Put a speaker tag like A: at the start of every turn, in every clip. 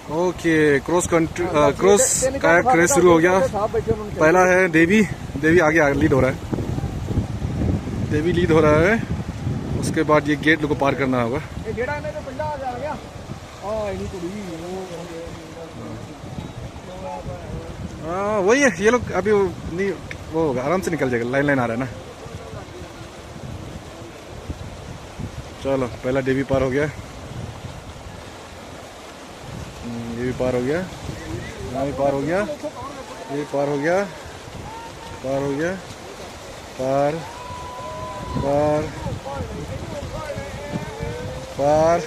A: Okay, cross काया race शुरू हो गया। पहला है देवी आगे लीड हो रहा है। देवी लीड हो रहा है। उसके बाद ये गेट लोग को पार करना होगा। हाँ वही है, ये लोग अभी नहीं, वो होगा, आराम से निकल जाएगा। लाइन आ रहा है ना। चलो, पहला देवी पार हो गया। ये भी पार हो गया, यहाँ भी पार हो गया, ये पार हो गया, पार हो गया, पार पार पार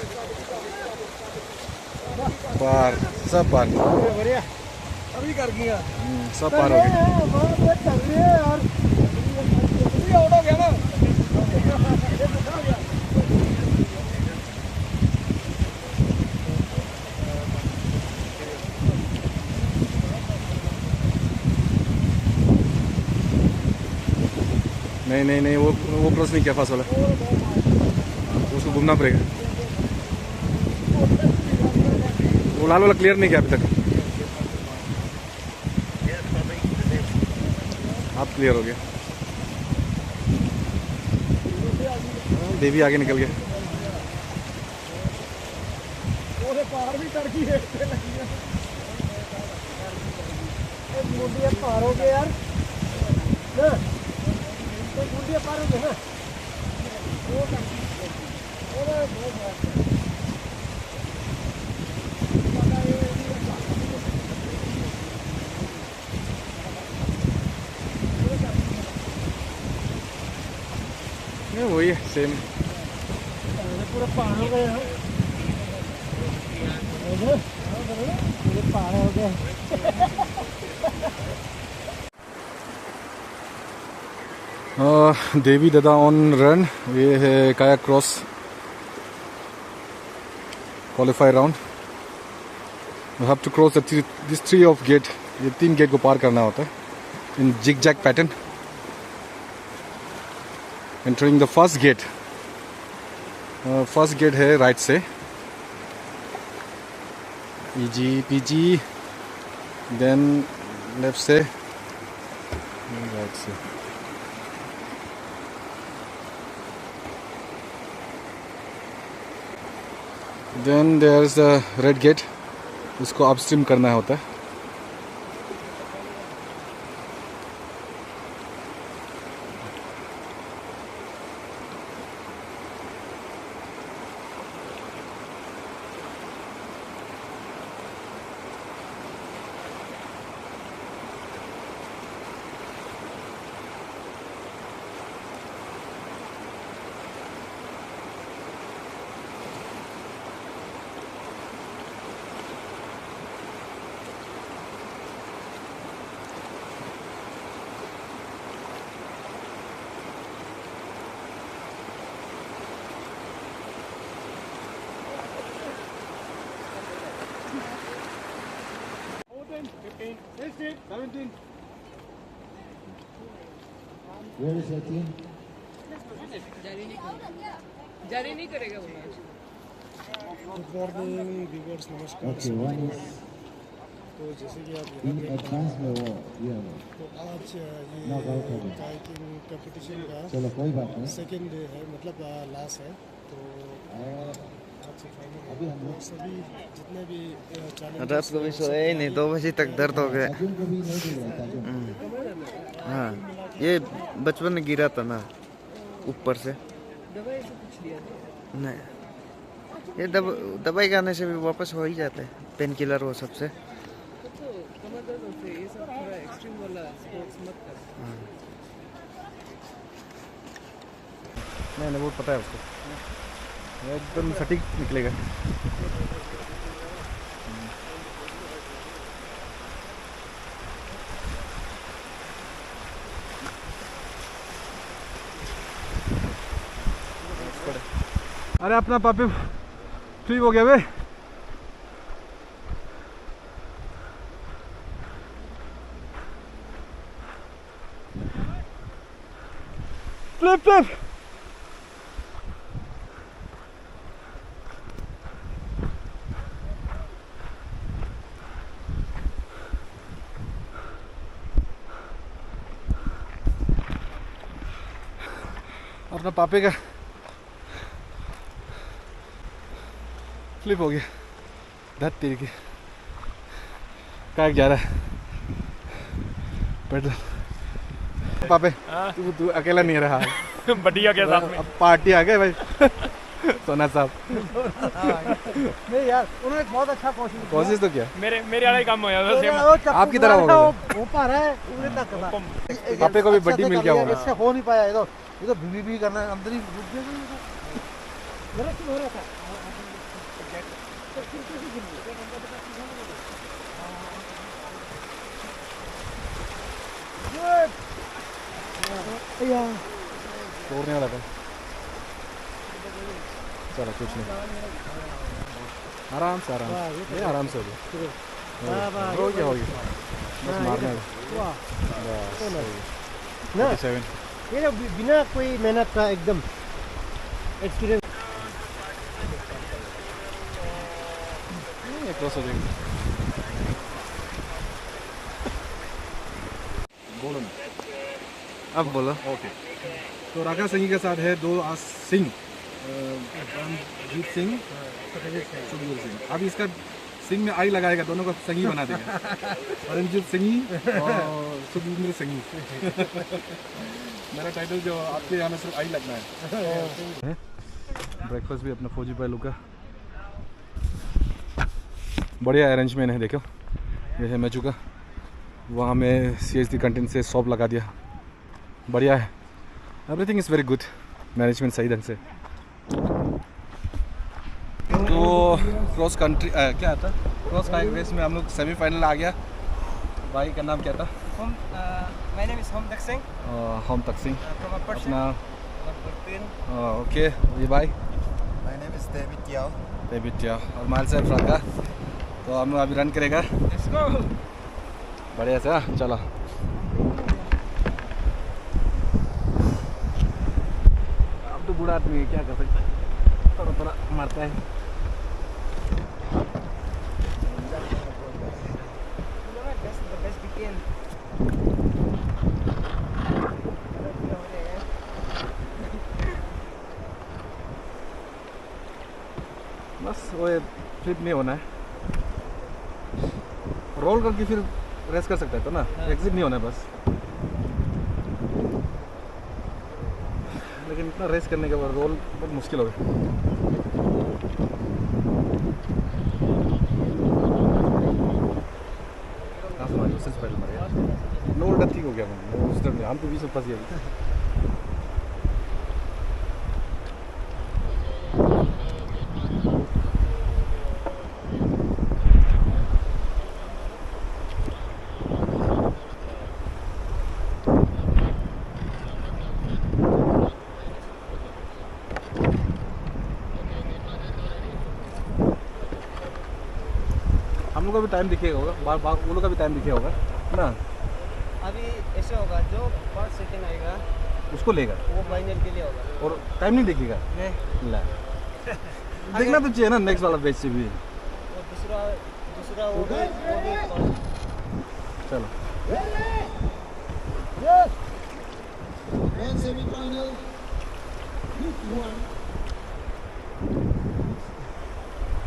A: पार, सब पार, अभी कर गया, सब पार हो गया। नहीं, वो क्रॉस नहीं किया, फास्ट वाला, उसको घूमना पड़ेगा। वो लाल वाला क्लियर नहीं किया अभी तक। आप क्लियर हो गया। देवी आगे निकल गया। पार हो गया यार, पार हो गया ना। वही है, सेम पूरा पार हो गया, पूरे पार हो गए। देवी दादा ऑन रन। ये है kayak cross qualify round. You have to cross this 3 of gate. ये 3 गेट को पार करना होता है in zigzag pattern. Entering the first gate. First gate है राइट से, पीजी, देन लेफ्ट से, राइट से। Then there is the red gate, उसको अपस्ट्रीम करना होता है।
B: जारी नहीं करेगा वो।
C: गुड मॉर्निंग व्यूअर्स, नमस्कार। तो जैसे कि आप यहाँ देख रहे हैं, तो आज ये काइकिंग कंपटीशन का सेकेंड डे है, मतलब लास्ट है। तो अभी हम लोग सभी जितने भी
D: रात को भी सोए ही नहीं, 2 बजे तक दर्द हो गया। हाँ, ये बचपन में गिरा था ना ऊपर से। नहीं, ये दवाई खाने से भी वापस हो ही जाते हैं, पेन किलर वो सबसे।
A: नहीं, वो पता है उसको, एकदम सटीक निकलेगा। अरे अपना पापी फ्री हो गया बे। Flip flip. अपना पापे का फ्लिप हो गया। धत तेरी की काहे जा रहा है पेट्रोल। पापे तू अकेला नहीं रहा
B: बढ़िया के साथ में
A: अब पार्टी आ गए भाई। सोना साहब
C: नहीं यार उन्होंने बहुत अच्छा
A: कोशिश तो किया,
B: मेरे वाला ही काम हो जाता सेम।
A: आपकी तरह हो गया।
C: ऊपर है उंगली तक था।
A: पापे को भी बड्डी मिल गया होगा।
C: इससे हो नहीं पाया। ये तो भी करना है, अंदर ही रुक गया। गलत हो रहा था।
A: तोड़ने वाला था। चलो कुछ नहीं, आराम से आराम से हो गया। हो गया बस मारना है।
C: ना ये तो बिना कोई मेहनत का एकदम एक्सपीरियंस।
A: क्रॉस हो जाएगी। बोलो ना,
D: अब बोलो।
A: ओके। तो राका सिंह के साथ है 2 सिंह, परमजीत सिंह, सुखबीर सिंह। अभी इसका सिंह में आई लगाएगा, दोनों को संगी बना देगा। परमजीत सिंह और सुखबीर सिंह। मेरा टाइटल जो आपके यहाँ में सिर्फ आई लगना है। ब्रेकफास्ट भी अपना फौजी पहलू का बढ़िया अरेंजमेंट है। देखो ये है मेजू का, वहाँ में CHD कैंटीन से शॉप लगा दिया। बढ़िया है, everything is very good, management सही ढंग से। तो क्रॉस कंट्री क्या था, क्रॉस काइक रेस में हम लोग सेमीफाइनल आ गया। भाई का नाम क्या था?
E: My name is Homtak Singh
A: हम तक सिंह
E: from Upper
A: अपना।
E: Singh.
A: ओके ये भाई
E: My name is David Yao.
A: बेबिटिया और माल साहब फ्राका। तो हम लोग अभी रन करेगा।
E: Let's go.
A: बढ़िया से चलो। अब तो बूढ़ा आदमी है, क्या कर सकते, थोड़ा थोड़ा मारता है।
E: That's the best weekend.
A: बस वो फ्लिप नहीं होना है, रोल करके फिर रेस कर सकता है तो ना, एग्जिट नहीं होना है बस। लेकिन इतना रेस करने के बाद रोल बहुत मुश्किल हो गया। नो उल्टा ठीक हो गया, हम तो बीच में फंस गए। हम लोग का भी टाइम दिखेगा होगा, वो लोग का भी टाइम दिखेगा होगा ना।
E: अभी ऐसे होगा, जो फर्स्ट सेकंड आएगा
A: उसको लेगा
E: वो फाइनल के लिए होगा।
A: और टाइम नहीं दिखेगा।
E: नहीं,
A: ला देखना तो चाहिए ना नेक्स्ट वाला बैच से भी।
E: वो दूसरा वो भी
A: चलो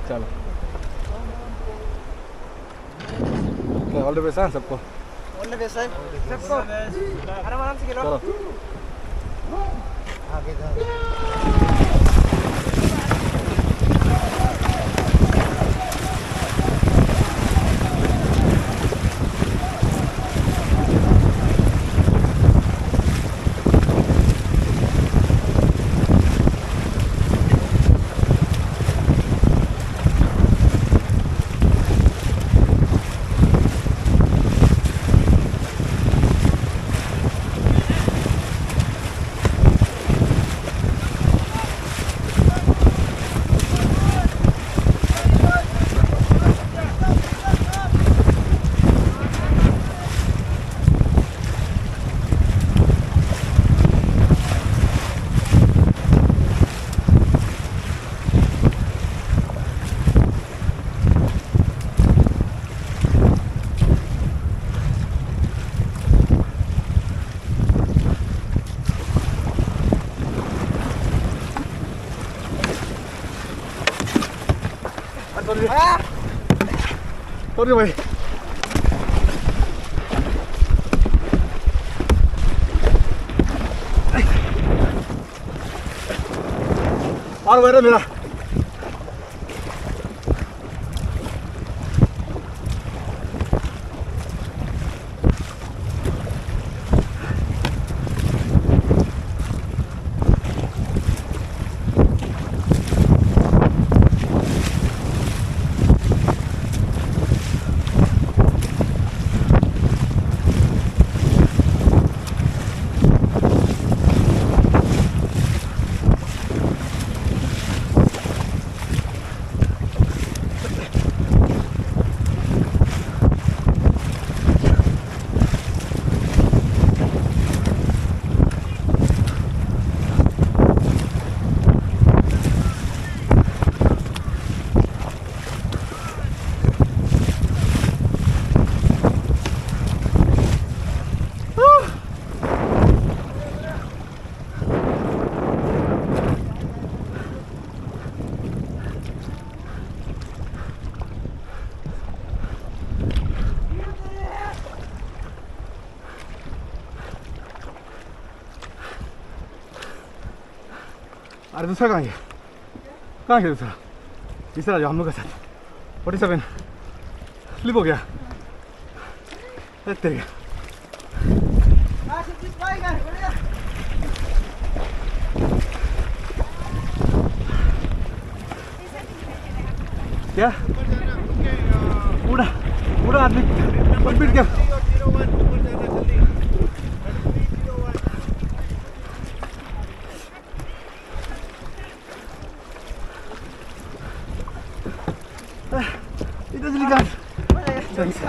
A: चलो ऑल द बेस्ट सबको।
E: ऑल द बेस्ट है सबको, आराम से खेलो।
A: चलो
C: आगे जा।
A: और भाई और मेरा मेरा अरे दूसरा कहाँ गया? कहाँ गया दूसरा? तीसरा जो हम लोग के साथ 47 स्लिप हो गया। तेरे क्या पूरा पूरा आदमी पीट गया। It doesn't leak Thanks.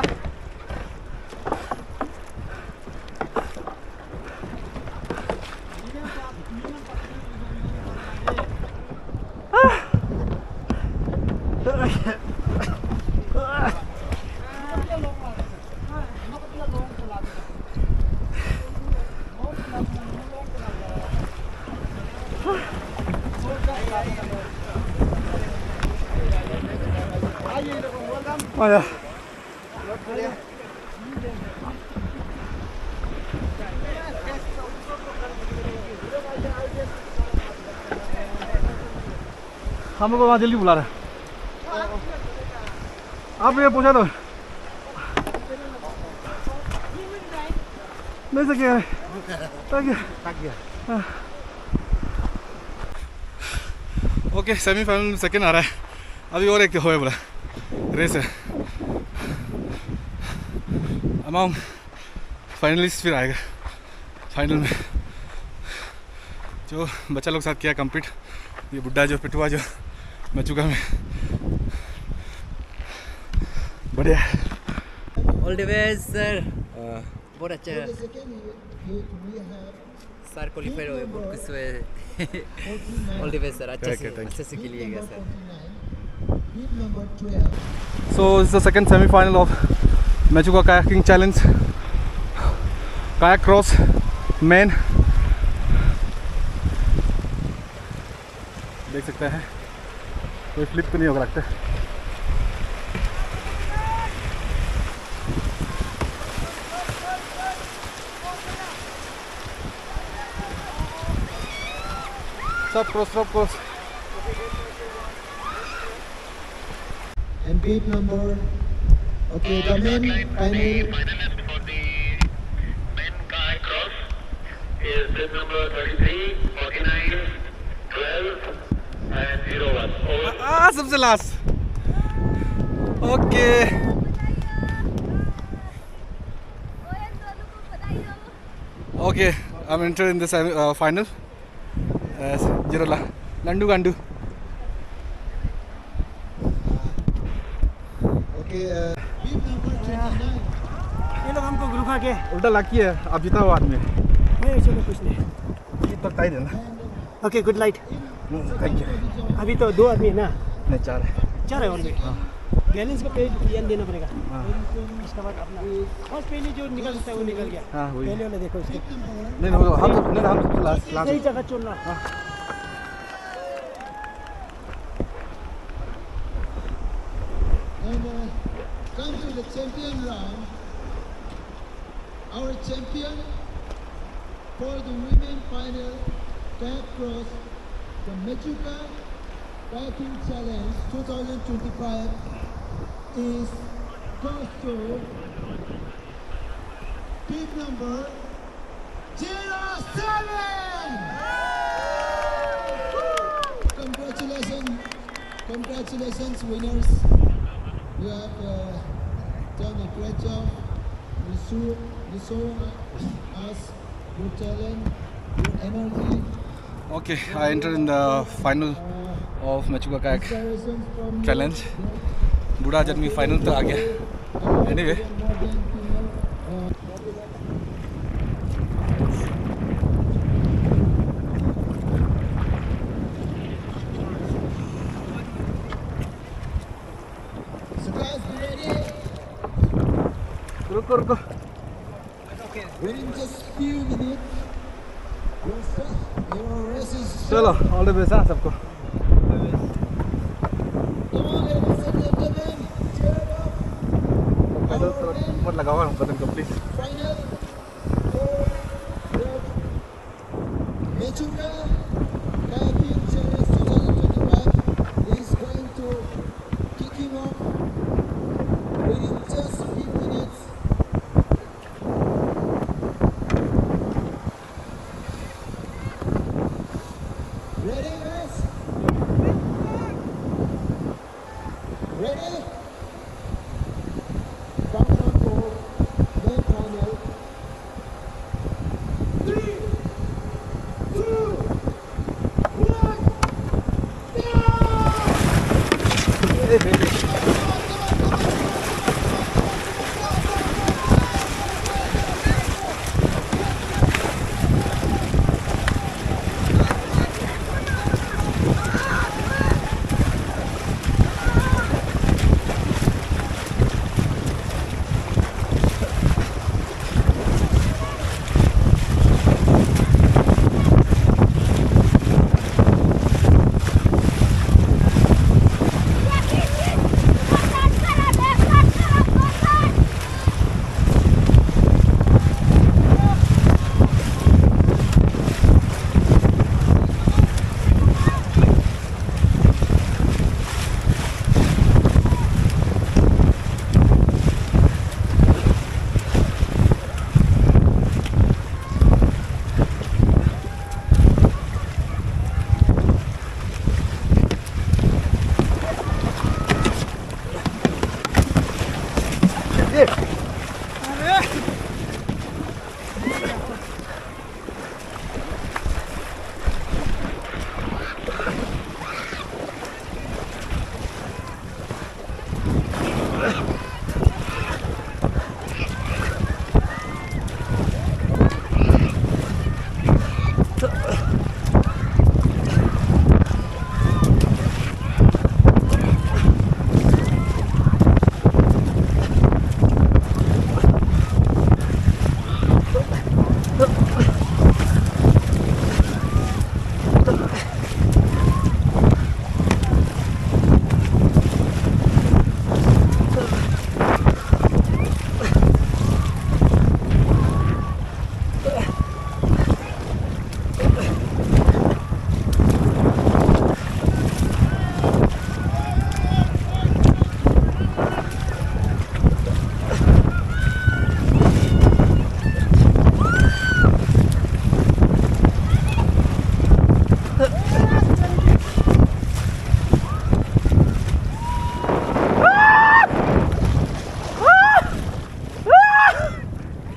A: आया हम लोग को वहाँ जल्दी बुला रहा है। आप मुझे पूछा तो नहीं सके ओके सेमीफाइनल सेकंड आ रहा है। अभी और एक हो बोला रेस है अमाउंट फाइनलिस्ट फिर आएगा फाइनल में जो बच्चा लोग साथ किया कंप्लीट। ये बुड्ढा जो पिटुआ जो मचुका में बढ़िया।
E: All the best sir. बहुत अच्छा सर क्वालिफाई हो गए बहुत खुश हुए। All the best sir. अच्छे से खेलिएगा sir.
A: So this is the second semi-final of Mechuka kayaking challenge. Kayak cross main देख सकते हैं कोई फ्लिप तो नहीं होगा लगता है। सब cross
C: And beat number. Okay, the main final.
F: For the men kayak cross is this number 33, 49, 12 and 01. Over.
A: सबसे last okay okay I am enter in the final zero लंडू गांडू।
C: ये लोग हमको ग्रुप आके
A: उल्टा लकी है आप जीता हुआ आदमी
C: नहीं चलो कुछ नहीं।
A: ये तो ताई देना।
C: Okay good night.
A: Thank you.
C: अभी तो 2 आदमी है ना?
A: नहीं 4 है।
C: 4 है और भी। बैलेंस को पे देना पड़ेगा। इसके बाद अपना फर्स्ट पहले जो निकल सकता है वो निकल गया।
A: हाँ वही।
C: पहले वाला देखो इसके।
A: नहीं हम लास्ट
C: सही जगह चुनना।
G: the champion round. Our champion for the women final kayak cross, the Mechuka Kayaking Challenge 2025 is goes to team number 07. Congratulations, winners. You have done a great job. You show us your talent, your energy.
A: Okay, I entered in the final of Mechuka Kayak Challenge. बूढ़ा आदमी final तक आ गया. Anyway,
G: So guys, be ready.
A: रुको.
G: Within just few minutes, your race is.
A: चलो, all the best हाँ सबको.
G: Come on, ladies and gentlemen, cheer up.
A: पैदल तो मत लगाओ बटन को please.
G: Final for the Mechuka Kayaking Challenge 2025 is going to kick him off within just few minutes. Ready, guys? Ready? Countdown for main final. 3, 2, 1,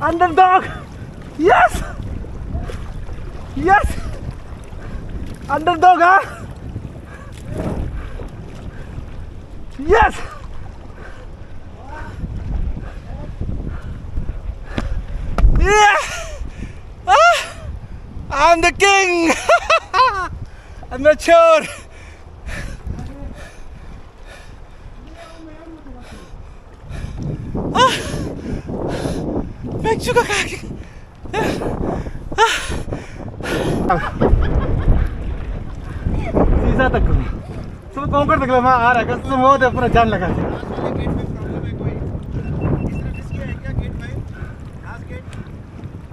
A: Underdog! Yes! Yes! Underdog, huh? Yes! Yeah! I'm the king! I'm mature! Mechuka Kayak! सीधा तक सब conquer तक मैं आ रहा है कसम वो अपना जान लगा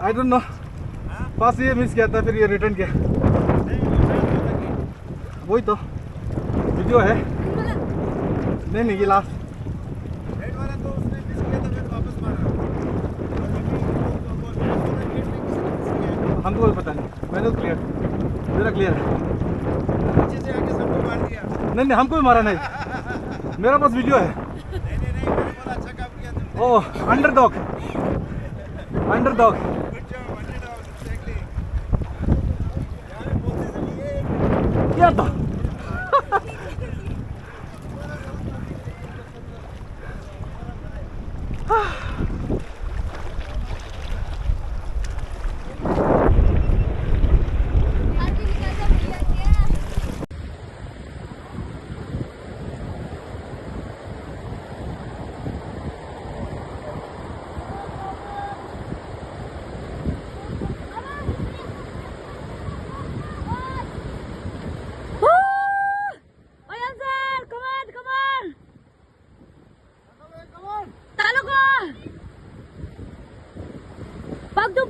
A: आई डोंट नो, पास ये मिस किया था फिर ये रिटर्न किया। वही तो वीडियो है। नहीं ये लास्ट हमको पता नहीं, मैंने तो क्लियर मेरा क्लियर है।
C: पीछे से आके सबको मार दिया।
A: नहीं हमको भी मारा नहीं, मेरा पास वीडियो है।
C: नहीं बहुत अच्छा काम किया तुमने।
A: ओह अंडरडॉग
C: गुड जॉब एग्जैक्टली। यार बोलते चलिए
A: क्या था।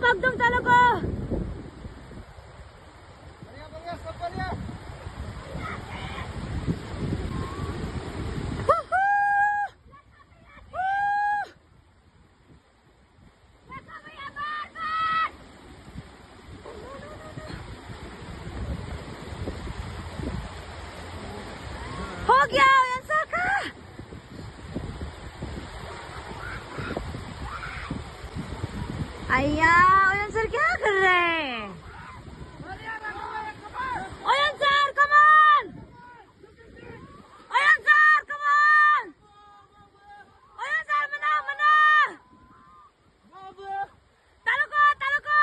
H: Pagdum talo ko. हो गया ऐसा का। आया ओयन सर क्या कर रहे हैं? ओयन सर कम ऑन, ओयन सर कम ऑन, ओयन सर मना तालो को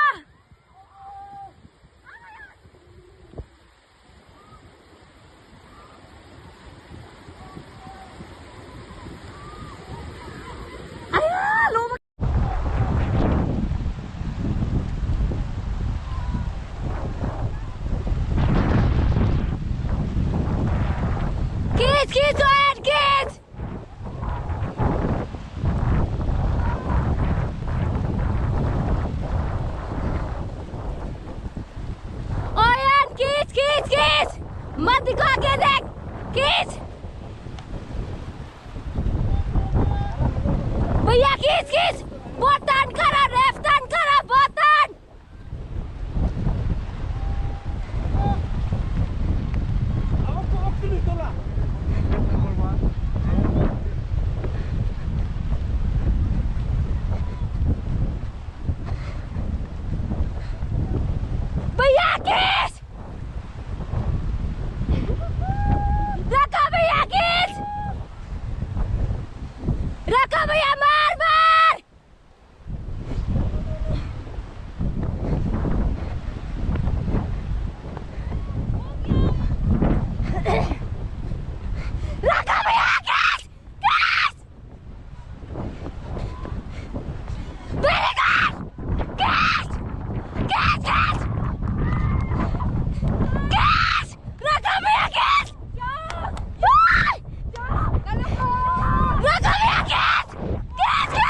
H: आया लो Kids, go ahead, kids! Oyan, kids! मत दिखा के देख, kids! भैया kids! बहुत टर्न करा, लेफ्ट टर्न करा, बहुत टर्न! भैया किस रखा भैया किस रखा भैया मार रखा भैया किस वेरी गुड किस Gas! Raka भैया gas! रखा भैया gas! Gas!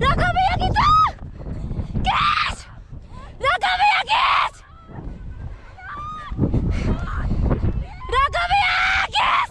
H: रखा भैया की तो! Gas! रखा भैया gas! रखा भैया gas!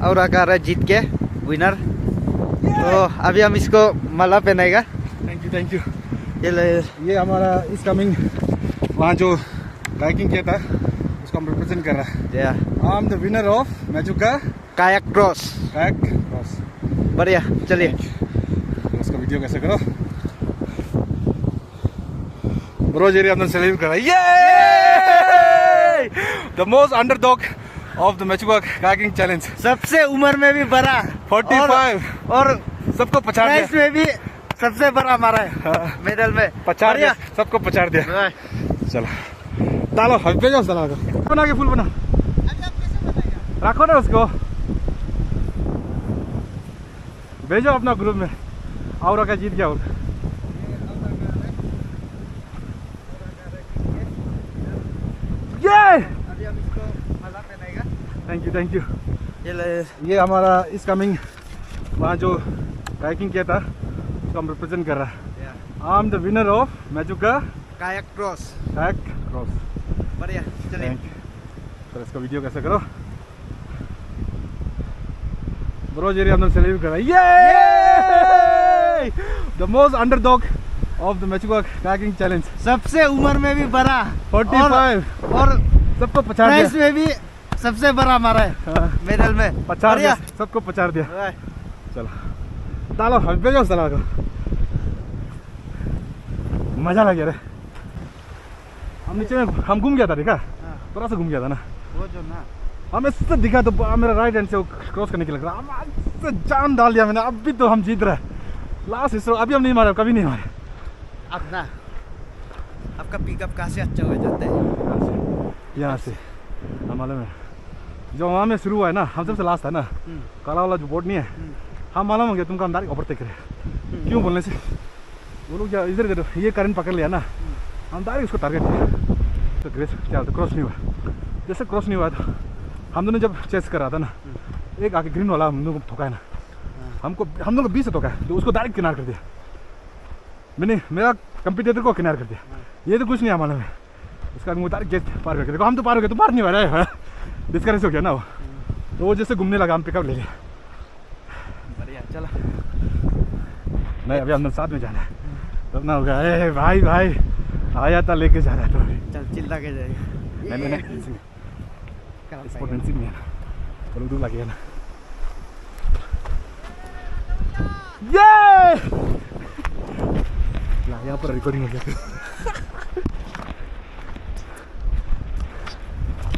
D: और आकार है जीत के विनर। तो अभी हम इसको माला पहनाएगा।
A: Thank you.
D: ये
A: हमारा इस कमिंग वहाँ जो कायाकिंग किया था उसको हम रिप्रेजेंट कर रहा है। I am the winner of मैजुका
D: कायाक क्रॉस।
A: बढ़िया,
D: चलिए
A: उसका वीडियो कैसे करो। ब्रो जेरी हमने सेलिब्रेट करा। ये the most underdog of the Mechuka kayaking challenge.
D: सबसे उम्र में भी बड़ा
A: 45
D: और
A: सबको पछाड़ दिया।
D: प्राइस में भी सबसे बड़ा हमारा है मेडल में।
A: पछाड़ दिया, सबको पछाड़ दिया। चलो डालो, भेजो साला को बना के फूल बना, रखो ना उसको, भेजो अपना ग्रुप में। और क्या जीत गया और ये थैंक यू। ये हमारा इस कमिंग वहाँ जो कायाकिंग किया था उसको हम रिप्रेजेंट कर रहा है। I am the winner of Mechuka
D: kayak cross.
A: बढ़िया, चलिए तो इसका वीडियो कैसे करो। ब्रो जेरी हमने सेलिब्रेट करा। ये the most underdog of the Mechuka kayaking challenge.
D: सबसे उम्र में भी बड़ा
A: 45
D: और
A: सबको पछाड़
D: प्राइस
A: दिया।
D: में भी सबसे बड़ा हमारा है मेडल में।
A: पछाड़ दिया, सबको पछाड़ दिया। चलो डालो, भेजो साला को, मजा लग गया रे। हम नीचे में हम घूम गया था, देखा थोड़ा सा घूम गया था ना
D: वो जो ना
A: हमें इससे दिखा तो मेरा राइट हैंड से वो क्रॉस करने के लग रहा, हम से जान डाल दिया मैंने। अभी तो हम जीत रहे हैं लास्ट हिस्सा, अभी हम नहीं मारे, कभी नहीं मारे।
D: अपना आपका पिकअप कहाँ से अच्छा हो जाता है?
A: यहाँ से हम मालूम है, जो वहाँ में शुरू हुआ है ना, हम सबसे लास्ट है ना, काला वाला जो बोर्ड नहीं है, हम मालूम हो गया तुमको हम डायरेक्ट ओवरटेक करे। क्यों बोलने से वो लोग इधर ये करंट पकड़ लिया ना, हम डायरेक्ट उसको टारगेट किया तो ग्रेस क्या होता, क्रॉस नहीं हुआ। जैसे क्रॉस नहीं हुआ तो हम दोनों जब चेस कर रहा था ना, एक आके ग्रीन वाला हम लोग को ठोका है ना, हम लोग को 20 से ठोका है, तो उसको डायरेक्ट किनार कर दिया मैंने, मेरा कंपटीटर को किनार कर दिया। ये तो कुछ नहीं हमारा में, उसका डायरेक्ट गेट पार करके देखो, हम तो पार हो गए, तो पार नहीं हो रहा है, डिस्करेज हो गया ना वो, तो वो जैसे घूमने लगा, हम पिकअप ले लिया।
D: बढ़िया, चलो
A: नहीं अभी हम साथ में जाना है, तब ना होगा ए भाई आया था लेके जा रहा है तो
D: चल चिल्ला के जाएगा।
A: नहीं स्पोर्टमैनशिप नहीं है ना, तो दूर लगेगा ना। ये यहाँ पर रिकॉर्डिंग हो गया।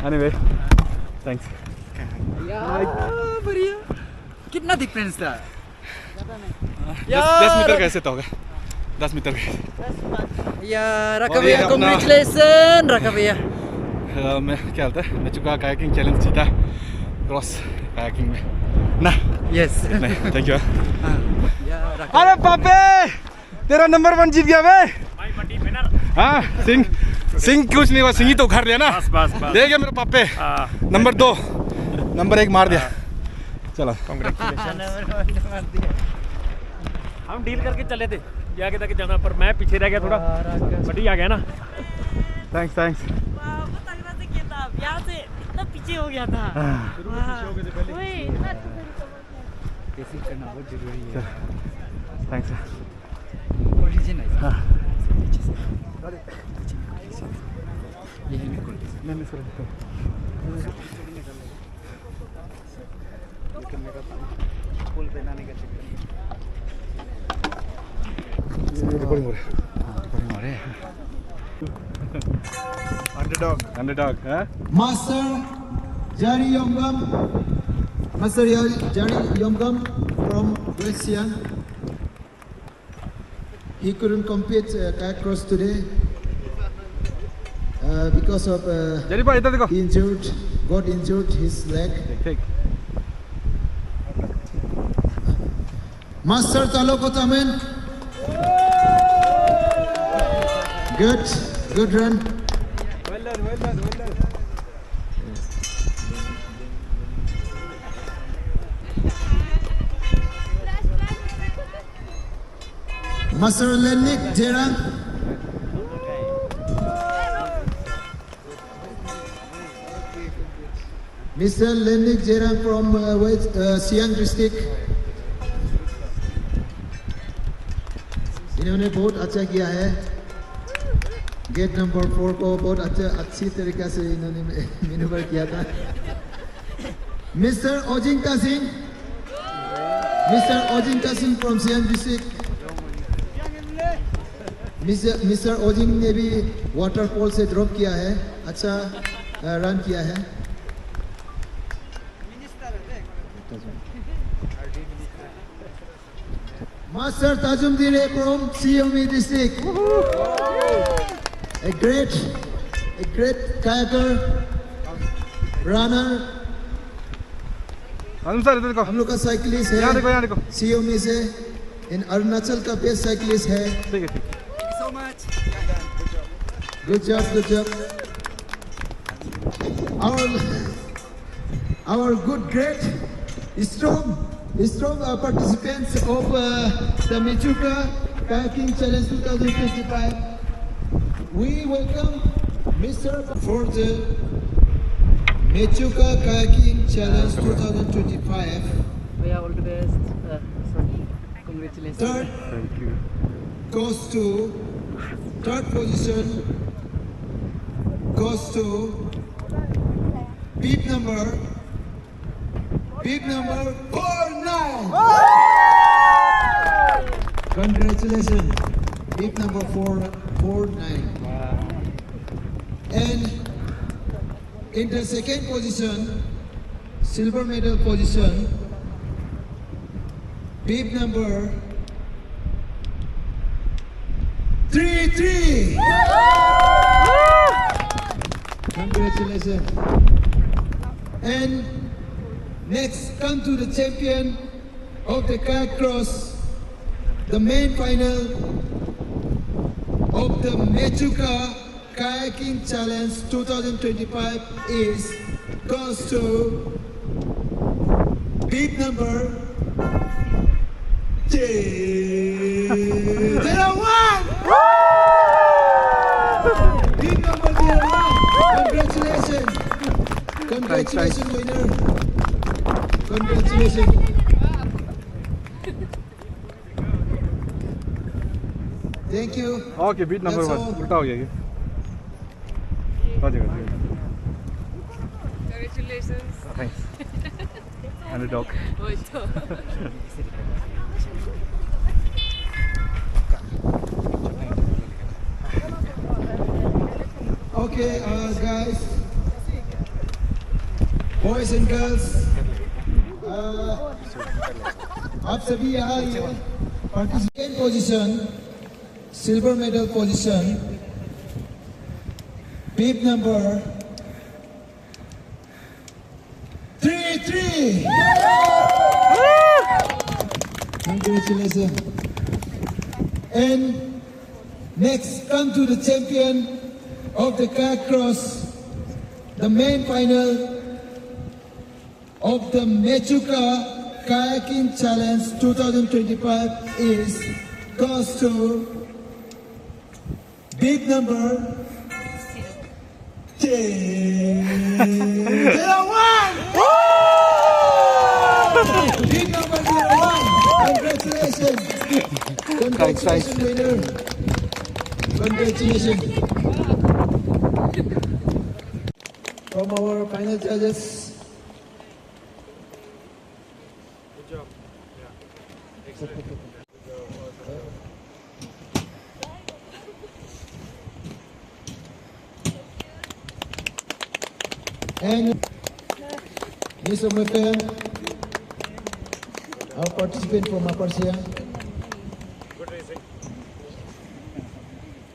A: एनीवे थैंक्स
E: बढ़िया। कितना डिफरेंस था?
A: 10 मीटर कैसे तो होगा, 10 मीटर
E: यार रखा
A: और
E: भैया,
A: ये अपना-
E: कांग्रेचुलेशन रखा भैया।
A: मैं क्या होता है, मेचुका कायाकिंग चैलेंज जीता क्रॉस कायाकिंग में ना।
E: यस
A: नहीं थैंक यू।
E: यार
A: अरे पापे तेरा नंबर 1 जीत गया बे। हाँ सिंह कुछ नहीं हुआ, सिंह ही तो उखाड़ दिया ना।
B: बस
A: दे गया मेरे पापे। नंबर 2 नंबर 1 मार दिया। चलो
B: हम डील करके चले थे आगे तक जाना, पर मैं पीछे रह गया थोड़ा, बड़ी आ गया ना।
A: थैंक्स
I: यहाँ से इतना पीछे हो गया था।
A: थैंक्स।
D: पुल पे नाने का चक्कर
A: रिकॉर्डिंग हो रहा है। अंडरडॉग हाँ?
G: Master Jari Yomgam from West Siang. He couldn't compete kayak cross today because of
A: जरी भाई इधर देखो।
G: got injured his leg.
A: ठीक
G: Master Taloko Tamen. Good run.
A: well done.
G: Master Lenik Jerang. Mr. Lenik Jerang from Siang district. इन्होंने बहुत अच्छा किया है, gate number 4 को बहुत अच्छी तरीका से इन्होंने मैन्यूवर किया था। Mister Ojinka Singh from Siang district. Mister Ojing ने भी वाटर पोल से ड्रॉप किया है, अच्छा रन किया है। Master Tajumdin from CME district, a great kayaker, runner।
A: Sir इधर देखो,
G: हम लोग का साइकिलिस्ट
A: यहाँ देखो, यहाँ देखो।
G: है CME से, इन अरुणाचल का बेस्ट साइकिलिस्ट है।
A: ठीक है, ठीक।
G: Good job, good job. Our good, great, strong participants of the Mechuka Kayaking Challenge 2025. We welcome Mr. for the Mechuka Kayaking Challenge 2025.
E: We are all the best. Congratulations.
G: Third goes to third position goes to beep number 49. Congratulations, beep number 449. And in the second position, silver medal position, beep number 33. Congratulations. And next, come to the champion of the kayak cross, the main final of the Mechuka Kayaking Challenge 2025 goes to beep number 01. Beep number 01. Congratulations. Congratulations, winner. Congratulations. Thank you.
A: Okay, beat number
G: That's
A: 1
G: all.
A: उल्टा हो गया ये। आ जाएगा।
I: Congratulations.
A: Thanks. And dog.
I: वही तो।
G: Okay, guys, boys and girls, आप सभी यहाँ ये participant position, silver medal position, beep number 33. Congratulations. And next, come to the champion of the kayak cross, the main final of the Mechuka Kayaking Challenge 2025 goes to big number 01. Big number 01. Congratulations. Congratulations, winner. Congratulations. From our final judges, good job. And Miss Omefe, our participant from Aparsia.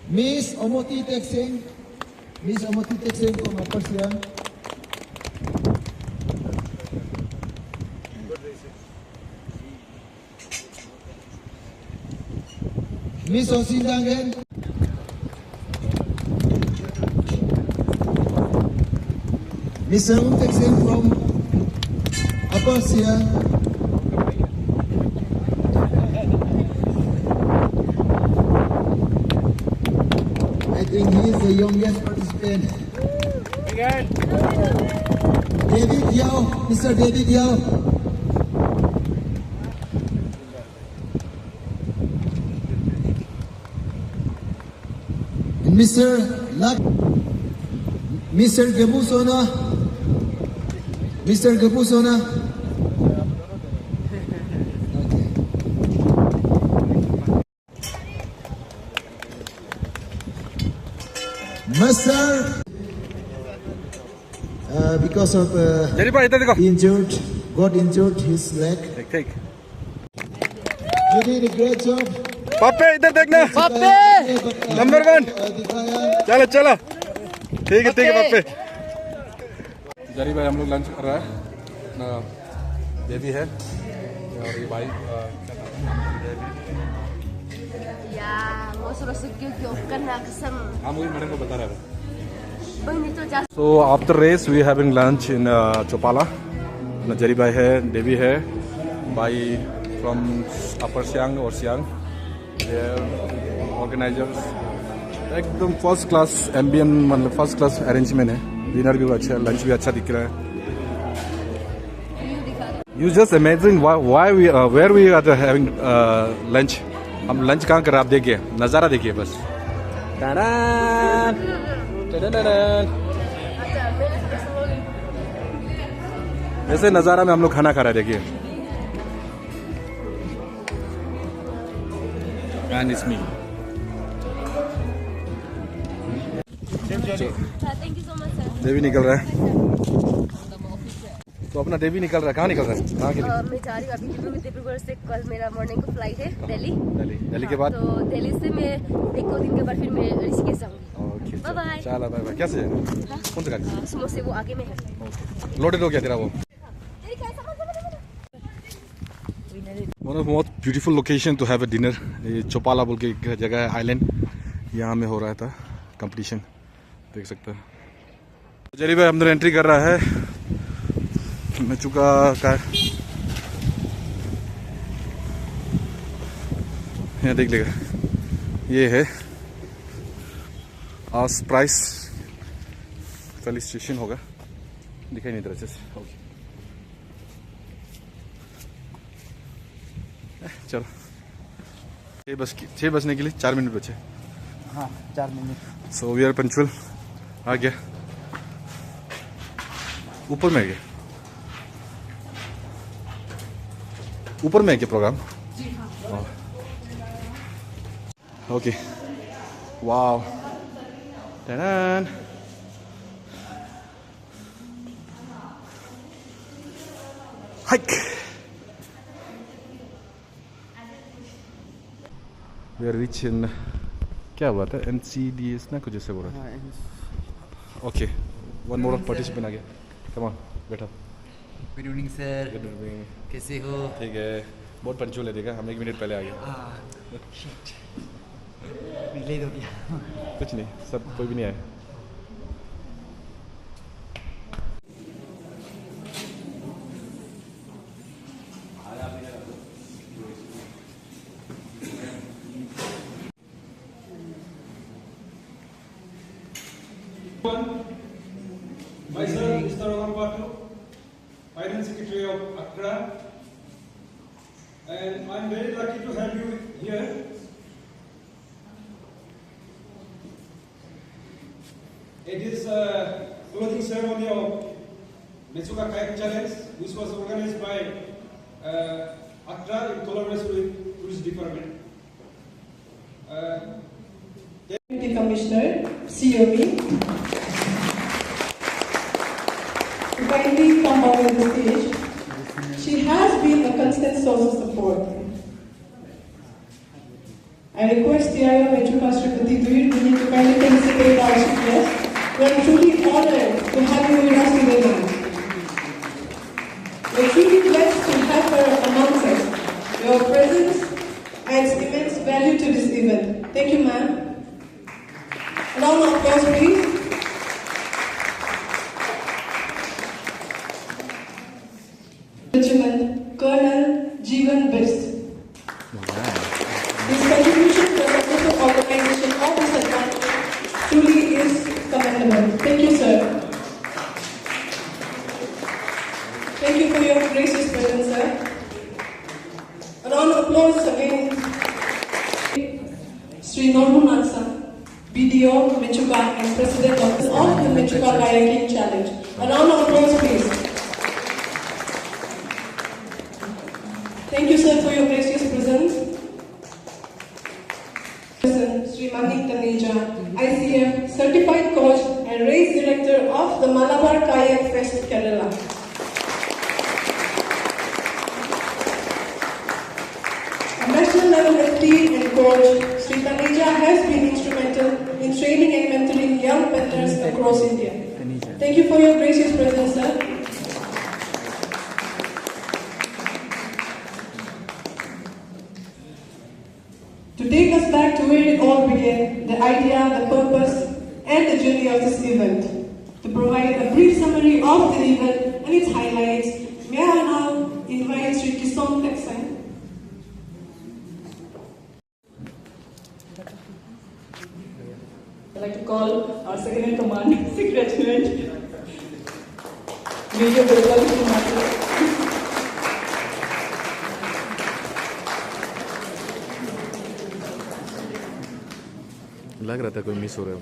G: Miss Omoti Texing. Miss Omoti Texing from Aparsia. Miss Osindangen. Miss Arun Texing from Aparsia. I think he is the youngest participant. David Yao, Mr. David Yao. And Mr. Lak, Mr. Gabusona, Mr. Gabusona. Master, because of
A: Jerry भाई इधर देखो
G: got injured his leg.
A: ठीक
G: You did a great job.
A: पापे इधर देखना number 1 चलो चलो ठीक है पापे जरी भाई हम लोग लंच कर रहा है बेबी है और ये भाई
H: वो करना कसम
A: हाँ मुझे मैडम को बता रहा था So after race we having lunch in Chopala. Jari bhai hai, Devi hai, bhai from Upper Siang or Siang. They are organizers. एकदम फर्स्ट क्लास एम्बियन मतलब फर्स्ट क्लास अरेंजमेंट है. डिनर भी अच्छा है, लंच भी अच्छा दिख रहा है. You just amazing why we where we are having lunch. हम लंच कहाँ कर रहे हैं आप देखिए, नज़ारा देखिए बस. ऐसे नज़ारा में हम लोग खाना खा रहे हैं देखिए. And it's me.
H: Thank you so much sir.
A: देवी निकल रहा है. तो अपना देवी निकल रहा है. कहाँ निकल रहा है? कहाँ के लिए?
H: मैं जा रही हूँ अभी डिब्रूगढ़ से. कल मेरा मॉर्निंग को फ्लाइट है दिल्ली.
A: दिल्ली के बाद?
H: तो दिल्ली से मैं 1-2 दिन के बाद फिर मैं ऋषिकेश जाऊँगी.
A: Bye bye. चलो बाय बाय. कैसे है? कौन सा गाड़ी?
H: सुमो से वो आगे में है.
A: लोडेड हो गया तेरा वो? One of the most beautiful location to have a dinner. ये चौपाला बोल के एक जगह है, आइलैंड. यहाँ में हो रहा था कंपटीशन, देख सकते हैं. जरी भाई अंदर एंट्री कर रहा है. मैं चुका का यहाँ देख लेगा. ये है आस प्राइस पहले स्टेशन होगा, दिखाई नहीं दे रहा अच्छे से. ओके चलो 6 बजने के लिए 4 मिनट बचे.
D: हाँ 4 minute.
A: So we are punctual. आ गया ऊपर में. आ गया ऊपर में है क्या programme? Okay wow. Ton hike. We are reach in क्या हुआ था NCDS ना कुछ ऐसे बोल रहा है. ओके वन मोर पार्टिसिपेंट आ गया. कम ऑन बैठो.
E: Good evening sir.
A: Good evening.
E: कैसे हो?
A: ठीक है. बहुत पंचुअल है. देखा हम 1 मिनट पहले आ गए.
D: लेट हो गया.
A: कुछ नहीं, सब कोई भी नहीं आया.
J: Myself, Mr. Rohan Patu, Finance Secretary of Accra, and I'm very lucky to have you here. It is a clothing ceremony of Mechuka Kayak Challenge, which was organized by Accra in collaboration with Tourist Department.
K: Deputy Commissioner, COB, to kindly come out on the stage. She has been a constant source of support. I request TIO Mechuka Sripati Duir to kindly participate our chief guest. We are truly honored to have you with us today, ma'am. We are truly blessed to have her amongst us. Your presence adds immense value to this event. Thank you, ma'am. A round of applause, please. Regiment Colonel Jeevan Bist. His contribution to the successful organization of this event truly is commendable. Thank you, sir. Thank you for your gracious presence, sir. A round of applause again. Sri Norbu Natsa, BDO Mechuka and President of the Mechuka Kayaking Challenge. A round of applause, please. Thank you, sir, for your gracious presence. Sri Manik Taneja, ICF certified coach and race director of the Malabar Kayak Fest, Kerala. A national level athlete and coach, Sri Taneja has been instrumental in training and mentoring young paddlers across India. Thank you for your gracious presence, sir. To take us back to where it all began, the idea, the purpose, and the journey of this event. To provide a brief summary of the event and its highlights, may I now invite Sri Kisong Teksan. I'd like to call our second in command, Secretary, Major Durga Kumar.
A: लग रहा था कोई miss हो रहा है.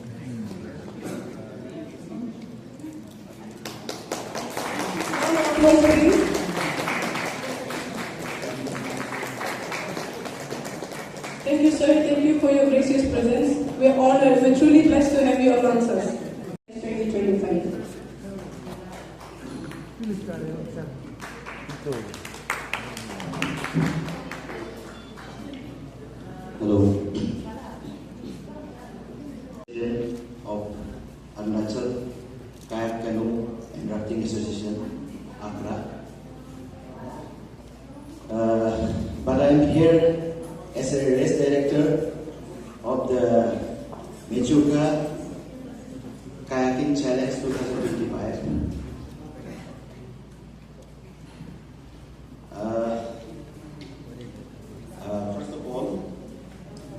K: Thank you, sir. Thank you for your gracious presence. We are honored. We're truly blessed to have you amongst us. 2025.
L: Hello. Of Arunachal Kayak Canoe and Rafting Association, Accra. But I'm here as a race director of the Mechuka Kayaking Challenge 2025. First of all,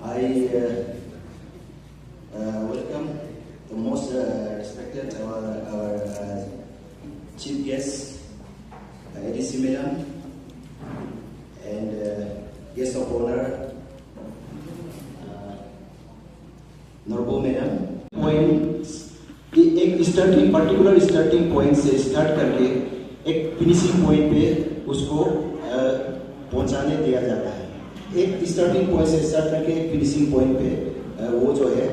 L: I welcome the most respected our chief guest, ADC Madam, and guest of honor, Norbo Madam. एक starting particular starting point से start करके एक finishing point पे उसको पहुंचाने दिया जाता है. एक स्टार्टिंग पॉइंट से स्टार्ट करके एक फिनिशिंग पॉइंट पे वो जो है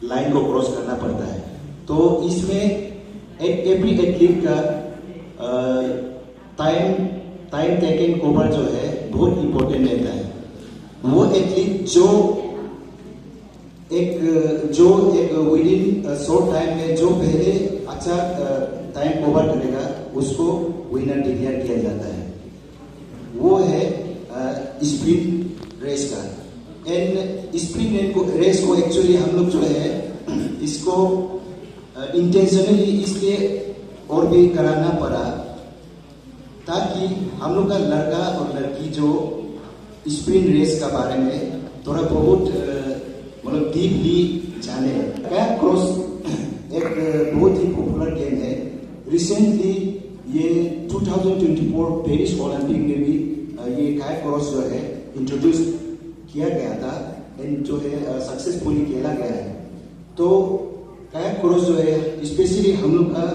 L: लाइन को क्रॉस करना पड़ता है. तो इसमें एवरी एथलीट का टाइम टेकन कवर जो है बहुत इम्पोर्टेंट रहता है. वो एथलीट जो एक विद इन शॉर्ट टाइम में जो पहले अच्छा टाइम कवर करेगा उसको विनर डिक्लेयर किया जाता है. वो है स्प्रिंट रेस का. एंड स्प्रिंट रेस को एक्चुअली हम लोग जो है इसको इंटेंशनली इसलिए और भी कराना पड़ा ताकि हम लोग का लड़का और लड़की जो स्प्रिंट रेस का बारे में थोड़ा बहुत मतलब डीपली जाने. काyak क्रॉस एक बहुत ही पॉपुलर गेम है. रिसेंटली ये 2024 पेरिस ओलंपिक में भी ये काyak क्रॉस जो है इंट्रोड्यूस किया गया था एंड जो है सक्सेसफुली खेला गया है. तो काyak क्रॉस जो है स्पेशली हम लोग का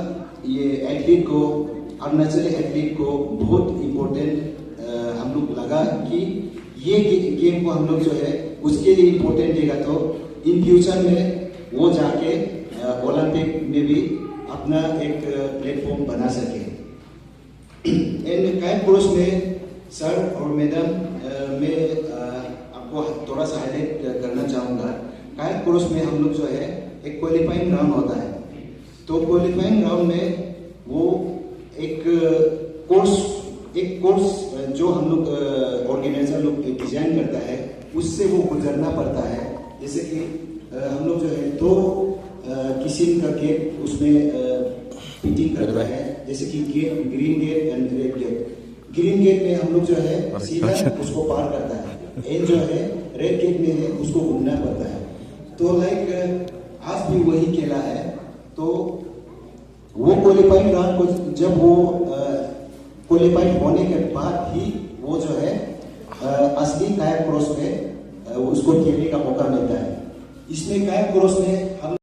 L: ये एथलीट को अरुणाचली एथलीट को बहुत इम्पोर्टेंट हम लोग लगा कि ये गेम को हम लोग जो है उसके लिए इम्पोर्टेंट देगा. तो इन फ्यूचर में वो जाके ओलंपिक में भी अपना एक प्लेटफॉर्म बना सके. एंड काyak क्रॉस में सर और मैडम मैं आपको थोड़ा सा हाईलाइट करना चाहूँगा. काyak क्रॉस में हम लोग जो है एक क्वालिफाइंग राउंड होता है. तो क्वालिफाइंग राउंड में वो एक कोर्स जो हम लोग ऑर्गेनाइजर लोग डिजाइन करता है उससे वो गुजरना पड़ता है. जैसे कि हम लोग जो है दो किस्म का गेट उसमें फिटिंग करता है. जैसे कि gate green gate and red gate. Green gate में हम लोग जो है सीधा उसको पार करता है एंड जो है रेड गेट में है उसको घूमना पड़ता है. तो लाइक आज भी वही खेला है. तो वो क्वालिफाइंग राउंड को जब वो क्वालिफाइड होने के बाद ही वो जो है असली काyak क्रॉस में उसको खेलने का मौका मिलता है. इसमें काyak क्रॉस में हम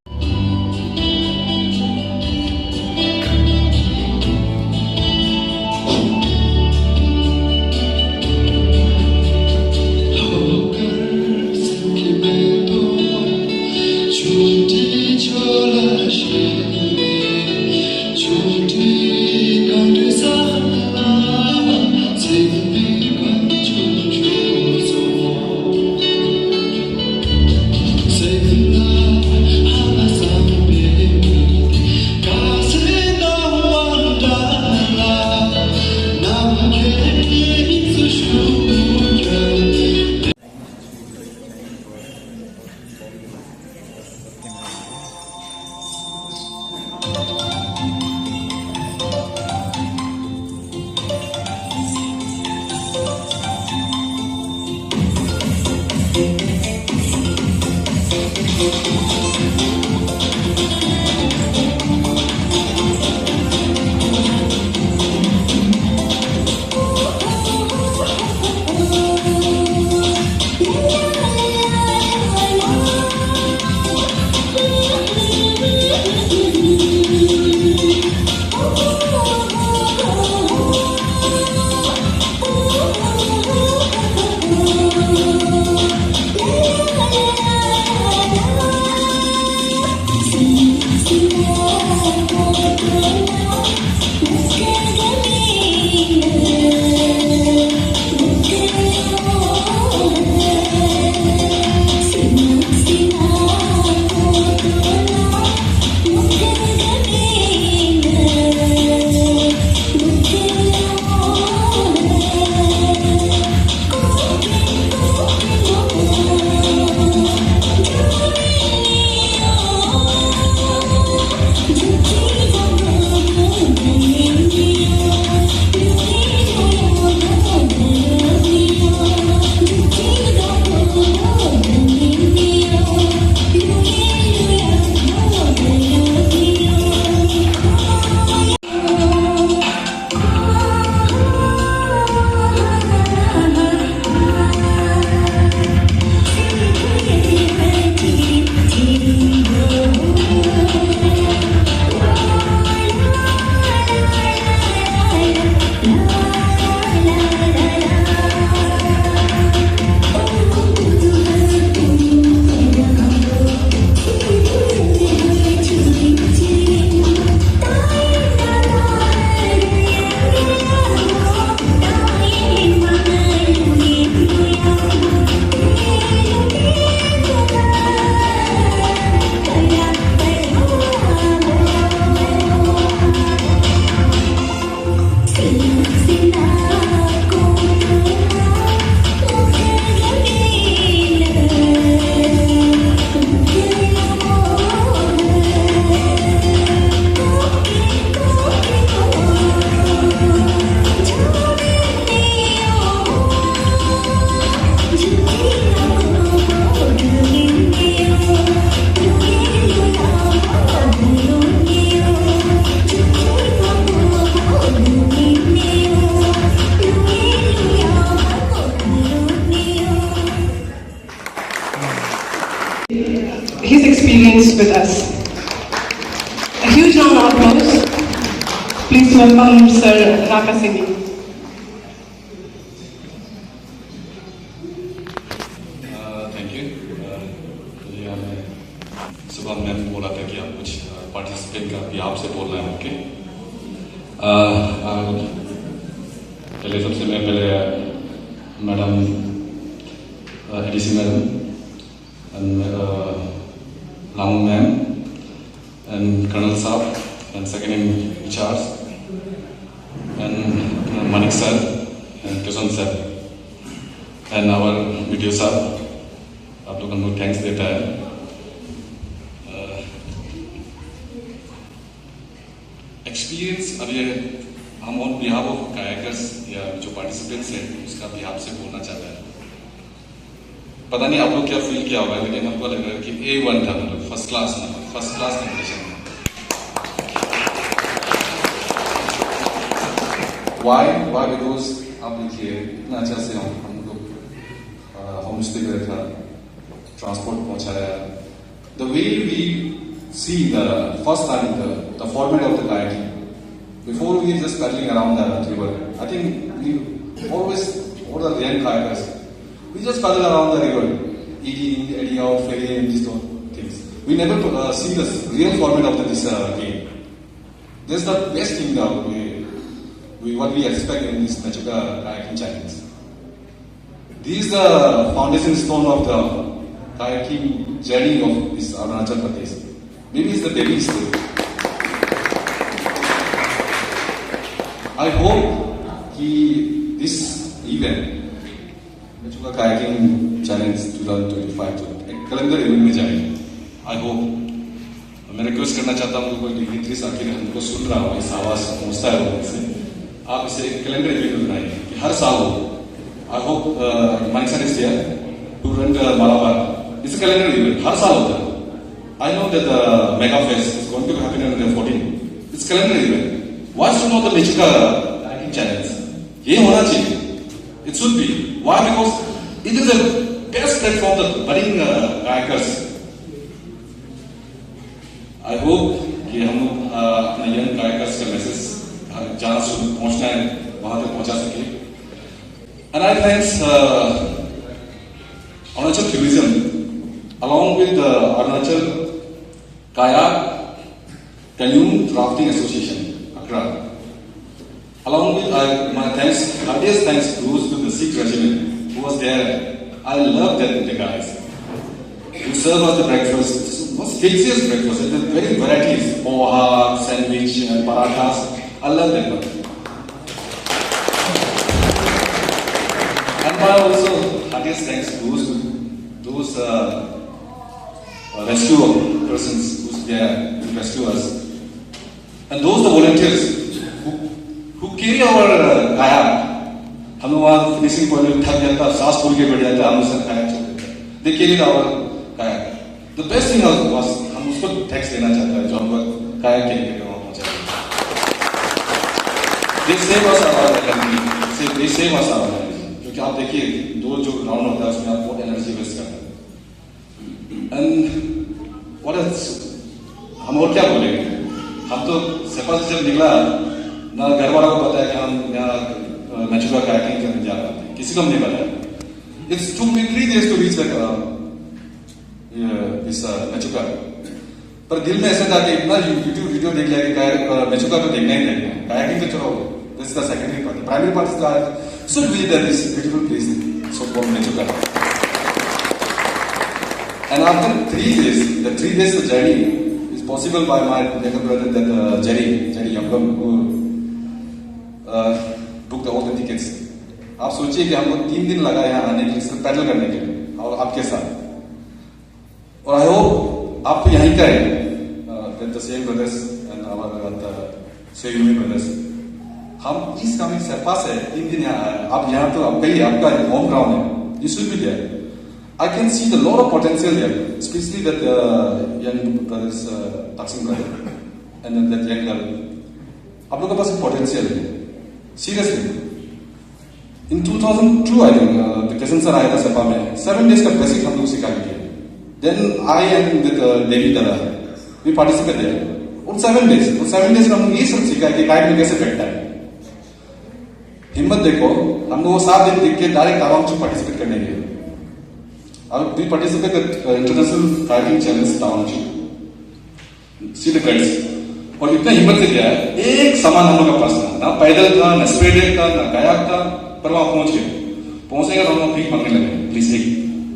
K: his experience with us. A huge round of applause. Please welcome Sir Raka Singh.
A: Thank you. ये हमें सुबह मैम बोला था कि आप कुछ पार्टिसिपेंट का भी आपसे बोलना है। ओके, पहले सबसे मैं पहले madam ADC madam Lamu ma'am and colonel साहब and second in charge and Manik sir and Kishan sir and our video साहब, आप लोगों को थैंक्स देता है। एक्सपीरियंस अब ये हम ऑन बिहाफ ऑफ कायाकर्स या जो पार्टिसिपेंट्स हैं उसका बिहाफ से बोलना चाहता है। पता नहीं आप लोग क्या फील किया होगा, लेकिन हमको लग रहा है कि A1 था, मतलब first class competition. Why because आप देखिए इतना अच्छा से हम लोग होम स्टे में रखा, ट्रांसपोर्ट पहुंचाया। The way we see the first time the format of the kayaking before we just paddling around the river, I think we always all the young kayakers, we just paddle around the river, eating, eddy out, ferrying, these things. We never see the real format of this game. This is the best thing that what we expect in this Mechuka kayaking challenge. This is the foundation stone of the kayaking journey of this Arunachal Pradesh. Maybe it's the baby step. I hope that this event, Mechuka Kayaking Challenge 2025, जो एक calendar event में जाएगी। I hope, मैं request करना चाहता हूँ कोई degree 3 साल के हमको सुन रहा हो, इस आवाज पहुँचता है लोगों से, आप इसे एक कैलेंडर इवेंट बनाइए कि हर साल हो। I hope Manik sir is here to run Malabar. It's calendar event, हर साल होता है।
M: I know that the Mega Fest is going to happen on the 14th. It's calendar event. Why should not the Mechuka kayaking challenge? ये होना चाहिए. It should be. Why? Because it is the best platform for the budding kayakers. I hope कि हम लोग अपने young kayakers का message जहाँ से पहुँचना है वहाँ तक पहुँचा सके. And I thanks Arunachal Tourism along with the Arunachal Kayak Canoe Rafting Association, Accra. Along with my thanks, heartiest thanks goes to the Sikh regiment who was there. I love that the guys who serve us the breakfast. It was tastiest breakfast. It was very varieties, poha, sandwich, and parathas. I love that one. And my also heartiest thanks goes to those rescue persons who's there to rescue us, and those the volunteers who carry our kayak. हम लोग वहाँ finishing point थक जाता, सांस फूल के बैठ जाता, हम उसका काया चलते थे. They carried our kayak. The best thing was हम उसको थैंक्स देना चाहते हैं जो हम लोग काया के लिए वहाँ पहुँचे. They save us our energy. They save us our energy. क्योंकि आप देखिए दो जो राउंड होता है उसमें आप बहुत एनर्जी वेस्ट करते हैं. And what else? हम और क्या बोलेंगे? हम तो सेपा से जब निकला ना घर वालों को पता है कि हम यहाँ Mechuka kayaking करने जा रहे हैं. किसी को नहीं पता. It took me 3 days to reach this Mechuka. पर दिल में ऐसा था कि इतना YouTube वीडियो देख लिया कि Mechuka तो देखना ही देखना है. Kayaking तो चलो. This is the secondary part. The primary part is that should be there this beautiful place, so called Mechuka. And after 3 days, the 3 days of journey is possible by my younger brother, that Jerry Youngam, who booked all the tickets. आप सोचिए कि हम लोग 3 दिन लगा यहाँ आने के लिए, सिर्फ पैडल करने के लिए और आपके साथ. और आई होप आप तो यहीं का है, the same brothers and our Seyumi brothers. हम इस कमिंग सेपा से 3 दिन यहाँ आए. आप यहाँ तो आपका ही आपका होम ग्राउंड है. You should be there. I can see the lot of potential here, especially that young brothers, Taksim brother, and then that young girl. आप लोगों के पास potential है. Seriously. In 2002, I think, the Kisan sir आया था सेपा में. 7 days का basic हम लोग सिखा के. Then I and with Devi Dada, we participated there. उन 7 days में हम ये सब सीखा कि काइट में कैसे बैठता है. हिम्मत देखो, हम लोग 7 दिन देख के डायरेक्ट आवाम से पार्टिसिपेट करने गए. अब we participated international kayaking challenge township. See the guys. और इतना हिम्मत से गया है. एक सामान हम लोग के पास था. ना पैदल था, ना स्पीड था, ना कायाक था. पर वहाँ पहुँच गए. पहुँचेगा तो हम लोग भीख मांगने लगे. प्लीज एक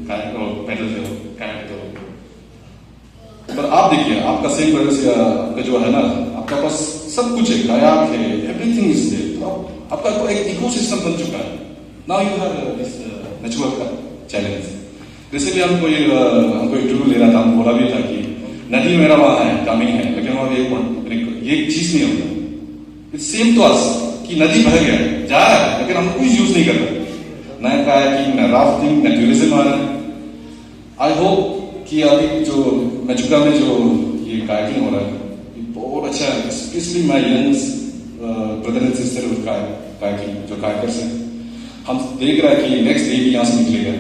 M: कायाक दो, पैदल दो, कायाक दो. पर आप देखिए, आपका सेम ब्रदर्स आपका जो है ना, आपका पास सब कुछ है. कायाक है, एवरीथिंग इज देयर. आपका तो एक इकोसिस्टम बन चुका है. Now you have this Mechuka challenge. जैसे भी हमको इंटरव्यू ले रहा था, हम बोला भी था कि नदी मेरा वहाँ है, कमी है, लेकिन वहाँ ये चीज नहीं होता. इट्स सेम टू अस कि नदी बह गया, जा रहा है, लेकिन हम कुछ यूज नहीं कर रहे. न कायाकिंग, न राफ्टिंग, न टूरिज्म आ रहा है. आई होप कि अभी जो Mechuka में जो ये कायाकिंग हो रहा है, ये बहुत अच्छा है. Specially my young brother and sister kayaking जो कायकर्स हैं. हम देख रहे हैं कि नेक्स्ट डे भी यहाँ से निकलेगा.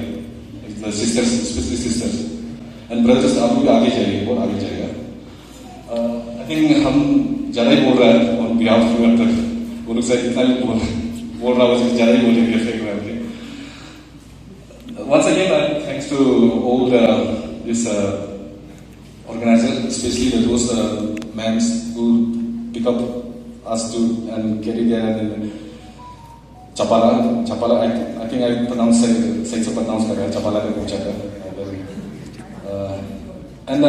M: Sisters, especially sisters, and brothers, आप भी आगे जाइए, और आगे जाएगा. I think हम ज़्यादा ही बोल रहे हैं on behalf of your brother. वो लोग शायद इतना भी बोल रहा है, ज़्यादा ही बोलेंगे फिर. Once again, thanks to all this organizers, especially those men who pick up us to and carry their Chapala, I think I pronounce same से pronounce कर रहा है. Chapala का पहुंचा था. And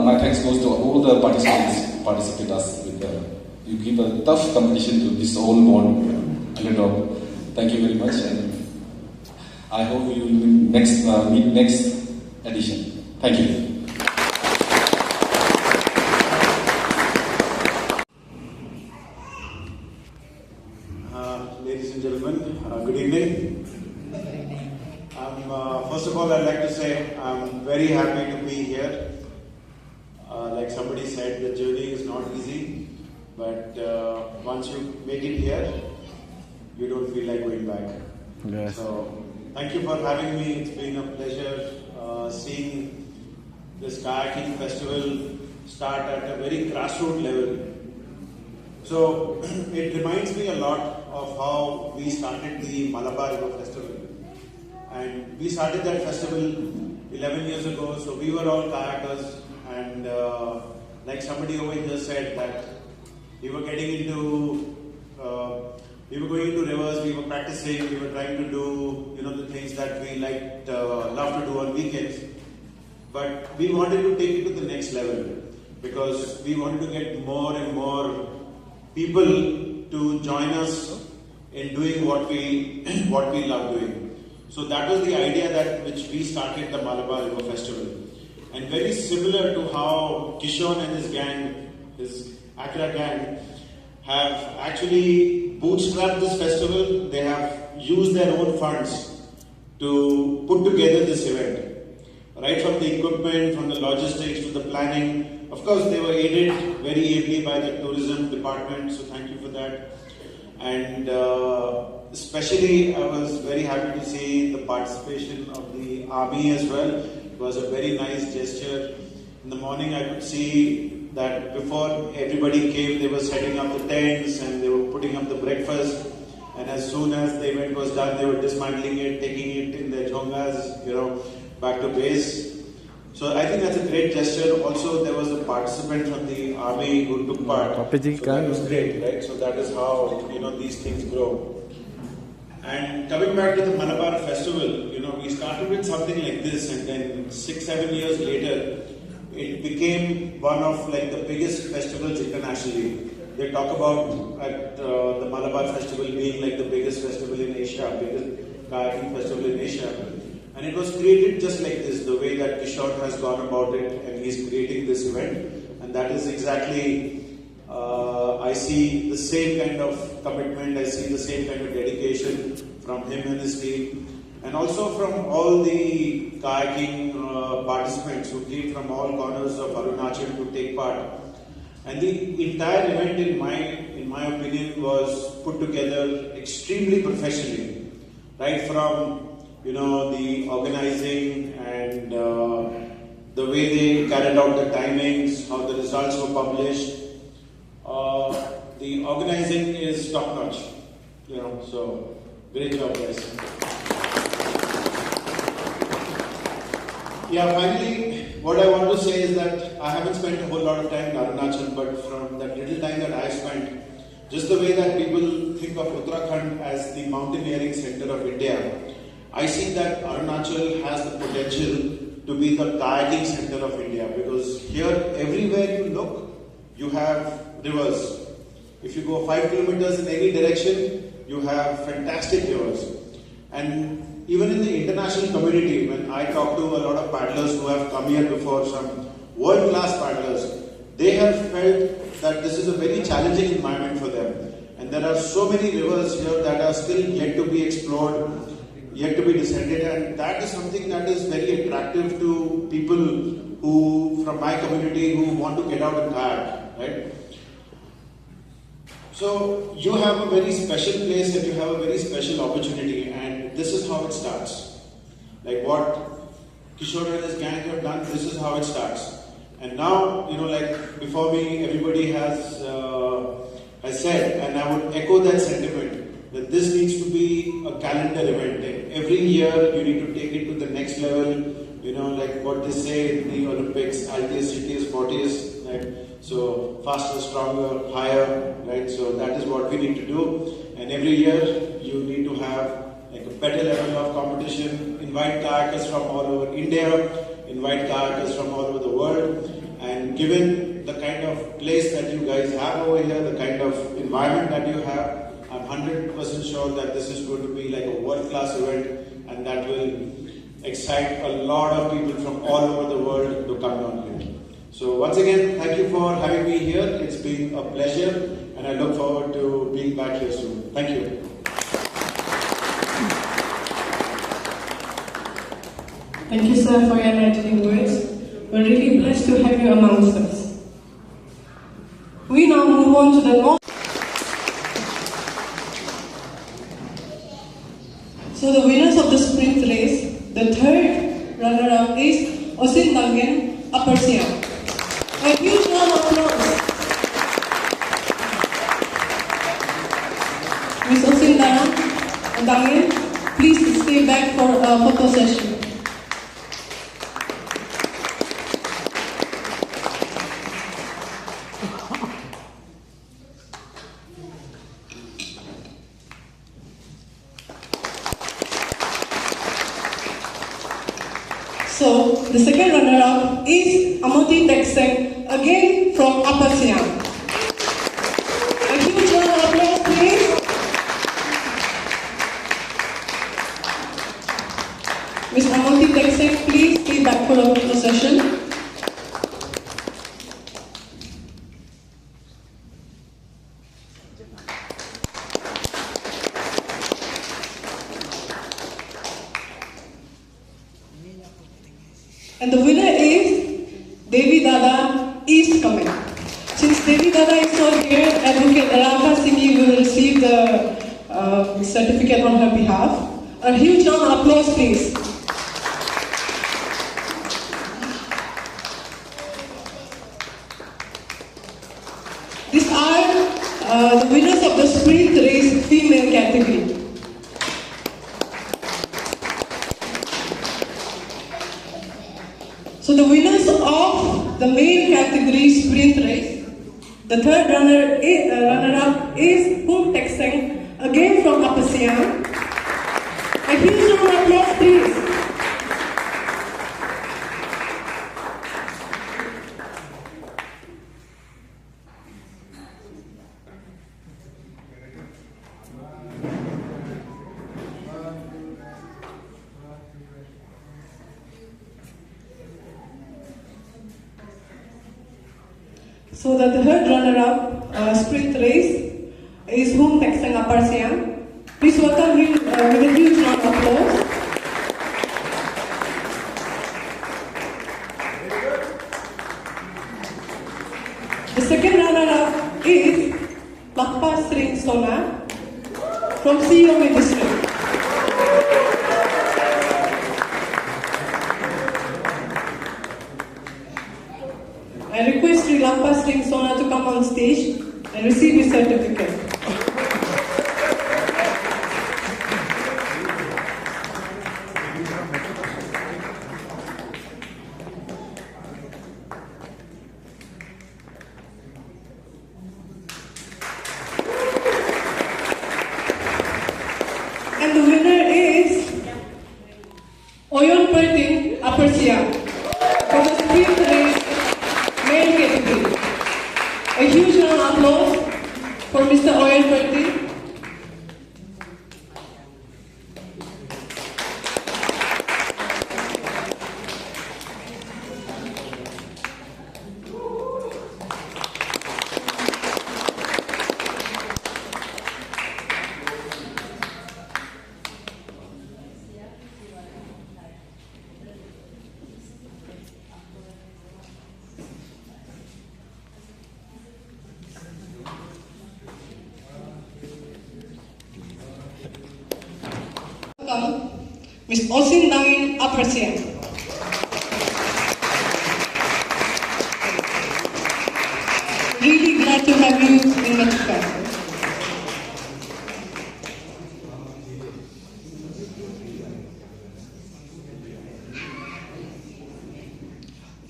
M: my thanks goes to all the participate us with you give a tough competition to this whole born underdog. Thank you very much, and I hope you will meet next edition. Thank you.
N: Ladies and gentlemen, good evening. First of all, I'd like to say I'm very happy to be here. Like somebody said, the journey is not easy, but once you make it here, you don't feel like going back.
A: Yes.
N: So thank you for having me. It's been a pleasure seeing this kayaking festival start at a very grassroots level. So it reminds me a lot of how we started the Malabar River Festival. And we started that festival 11 years ago, so we were all kayakers, and like somebody over here said that we were getting into, we were going into rivers, we were practicing, we were trying to do, the things that we liked, love to do on weekends. But we wanted to take it to the next level because we wanted to get more and more people to join us in doing what we love doing. So that was the idea that which we started the Malabar River Festival. And very similar to how Kishore and his gang, his Accra gang, have actually bootstrapped this festival. They have used their own funds to put together this event. Right from the equipment, from the logistics to the planning. Of course, they were aided very ably by the tourism department, so thank you for that. And especially, I was very happy to see the participation of the army as well. It was a very nice gesture. In the morning, I could see that before everybody came, they were setting up the tents and they were putting up the breakfast. And as soon as the event was done, they were dismantling it, taking it in their chongas, back to base. So I think that's a great gesture. Also, there was a participant from the army who took part. So that was great, right? So that is how, these things grow. And coming back to the Malabar Festival, we started with something like this, and then 6-7 years later, it became one of the biggest festivals internationally. They talk about the Malabar Festival being the biggest festival in Asia, biggest kayaking festival in Asia. And it was created just like this, the way that Kishore has gone about it, and he's creating this event. And that is exactly, I see the same kind of commitment, I see the same kind of dedication from him and his team. And also from all the kayaking participants who came from all corners of Arunachal to take part. And the entire event, in my opinion, was put together extremely professionally. Right from the organizing and the way they carried out the timings, how the results were published. The organizing is top notch, so great job, guys. Yeah, finally, what I want to say is that I haven't spent a whole lot of time in Arunachal, but from that little time that I spent, just the way that people think of Uttarakhand as the mountaineering center of India, I see that Arunachal has the potential to be the kayaking center of India, because here, everywhere you look, you have rivers. If you go 5 kilometers in any direction, you have fantastic rivers. And even in the international community, when I talk to a lot of paddlers who have come here before, some world-class paddlers, they have felt that this is a very challenging environment for them. And there are so many rivers here that are still yet to be explored, yet to be descended, and that is something that is very attractive to people who, from my community, who want to get out and kayak, right? So you have a very special place and you have a very special opportunity, and this is how it starts. Like what Kishore and his gang have done, this is how it starts. And now, before me, everybody has said, and I would echo that sentiment, that this needs to be a calendar event. Every year you need to take it to the next level, like what they say in the Olympics, altiest, shittiest, fortiest, right? So faster, stronger, higher, right? So that is what we need to do. And every year you need to have a better level of competition, invite kayakers from all over India, invite kayakers from all over the world. And given the kind of place that you guys have over here, the kind of environment that you have, I'm 100% sure that this is going to be like a world-class event, and that will excite a lot of people from all over the world to come down here. So once again, thank you for having me here. It's been a pleasure, and I look forward to being back here soon. Thank you.
K: Thank you, sir, for your enlightening words. We're really blessed to have you amongst us. to the north. So the winners of the sprint race, the third runner-up is Osin Dangen, Upper Siam. A huge round of applause. Miss Osin Dangen, please stay back for a photo session. So, the second runner-up is Amoti Tekseng, again from Upper Siam. A huge round of applause, please. Ms. Amoti Tekseng, please stay back for a photo session. And the winner is Devi Dada East Command. Since Devi Dada is not here, Advocate Rafa Singhi will receive the certificate on her behalf. A huge round of applause, please. These are the winners of the sprint race female category. So the winners of the male category sprint race, the third runner-up is Pum Tekseng, again from Upper Siam. A huge round of applause, please. So the third runner-up sprint race is Pum Tekseng, Upper Siam. Please welcome him with a huge round of applause. The second runner-up is Lakpa Sring Sona from Siyomi district. I request Sri Lakpa Sring Sona to come on stage and receive his certificate. And the winner is Oyon Pertin, Upper Siam, for the sprint race male category. A huge round of applause for Mr. Oyon Pertin. Welcome, Ms. Osin Dangin, Upper Siam. Really glad to have you in Mexico.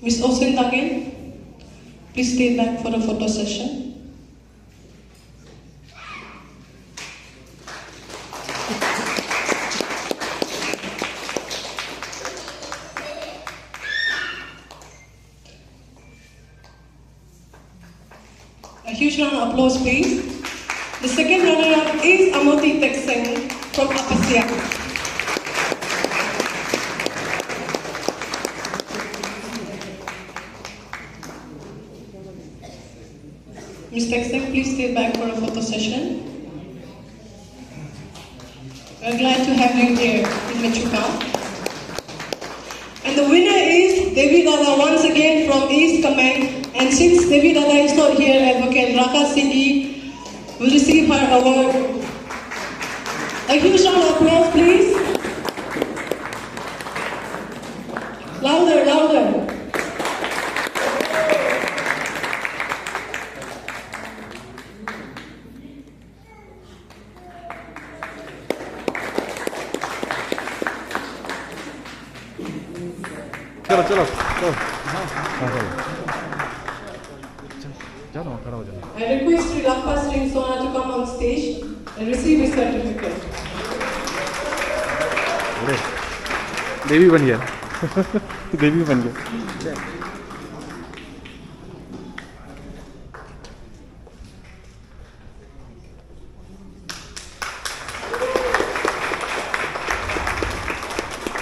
K: Ms. Osin Dangin, please stay back for a photo session. A huge round of applause, please. The second runner-up is Amoti Tekseng from Upper Siam. Ms. Tekseng, please stay back for a photo session. We're glad to have you here in Mechuka. And the winner is Devi Dada once again from East Command, And since Devi Dada is not here, Advocate Raka Singhi will receive her award. A huge round of applause, please. Louder, louder.
A: चलो चलो चलो चलो खड़ा हो जाओ.
K: I request Sri Lakpa Sri Sona to come on stage and receive his certificate.
A: देवी बन गया. देवी बन गया.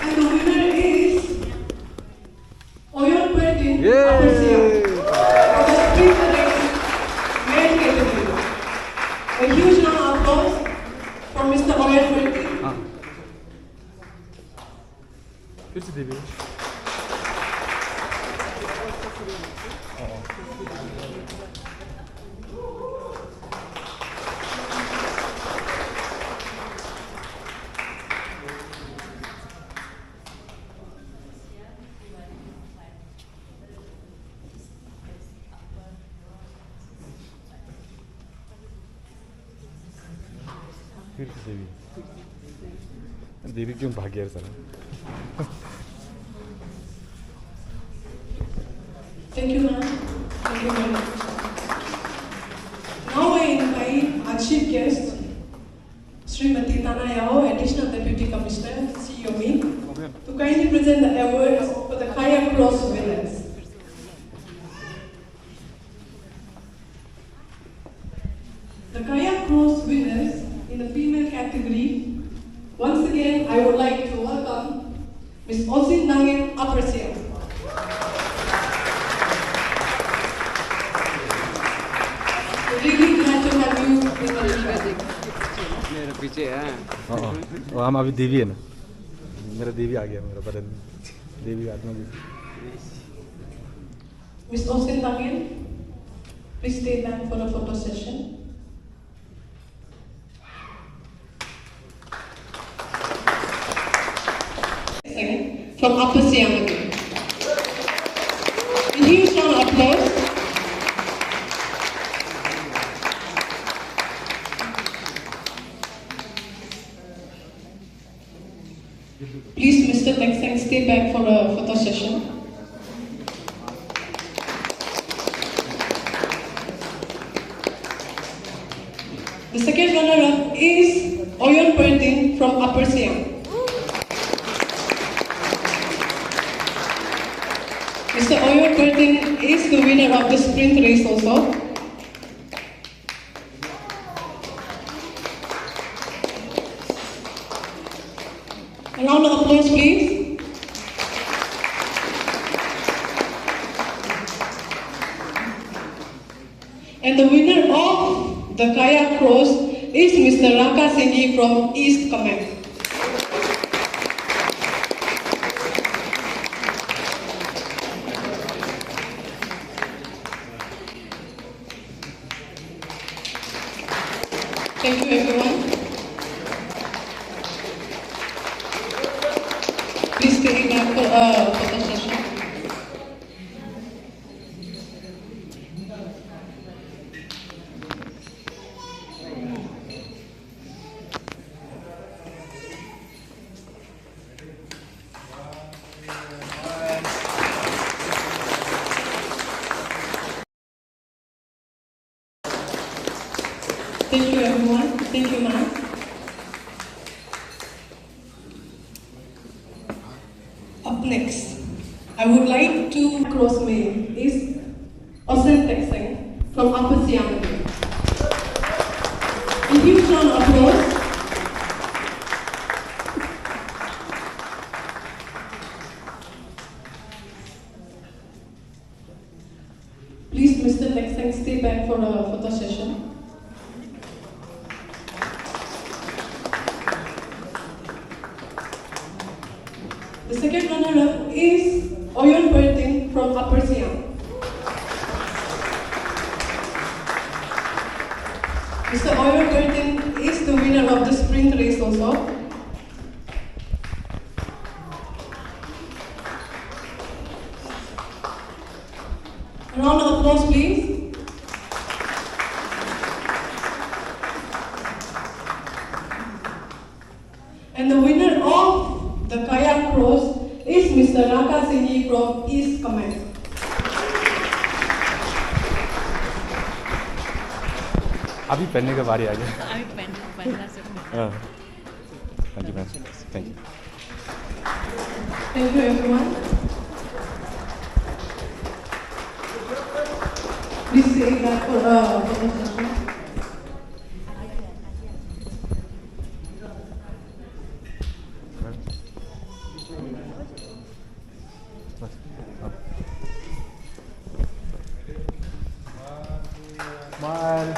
K: And the winner is Oyon Pertin Apersia for the sprint race male category. A huge round of applause for Mr. Oyon Pertin.
A: फिर से देवी. फिर से देवी. देवी क्यों भाग गया साला?
K: Thank you, ma'am. Thank you very much. Now I invite our chief guest, Srimati Tana Yao, Additional Deputy Commissioner, COE, to kindly present the awards for the Kayak Cross winners. The Kayak Cross winners in the female category, once again I would like to welcome Ms. Osin Nangin Apersia. Really glad to have you in the league.
E: मेरे पीछे है.
A: और हम अभी देवी है ना. मेरा देवी आ गया मेरा बदन. देवी आत्मा भी.
K: Ms. Osin Nangin, please stay back for a photo session. From Upper Siam again. A huge round of applause. Please, Mr. Lexang, stay back for a photo session. The second runner-up is Oyon Pertin from Upper Siam. Mr. Oyon Pertin is the winner of the sprint race also. A round of applause, please. And the winner of the Kayak Cross is Mr. Raka Singhi from East Command. Thank you, everyone. Please stay back for a photo session. Thank you, everyone. Thank you, ma'am. Up next, I would like to cross me is Osen Texeng from Upper Siam. A huge round of applause. Please, Mr. Texeng, stay back for a photo session. The second runner-up is Oyon Pertin from Upper Siam. Mr. Oyo Curtin is the winner of the sprint race also. A round of applause, please. And the winner of the kayak cross is Mr. Raka Singhi from East Command.
A: अभी पहनने का बारी आ गया।
I: अभी पहनना सकते
A: हाँ, thank you ma'am, thank you.
K: Thank you, everyone. Please say that for the session.
A: Smile.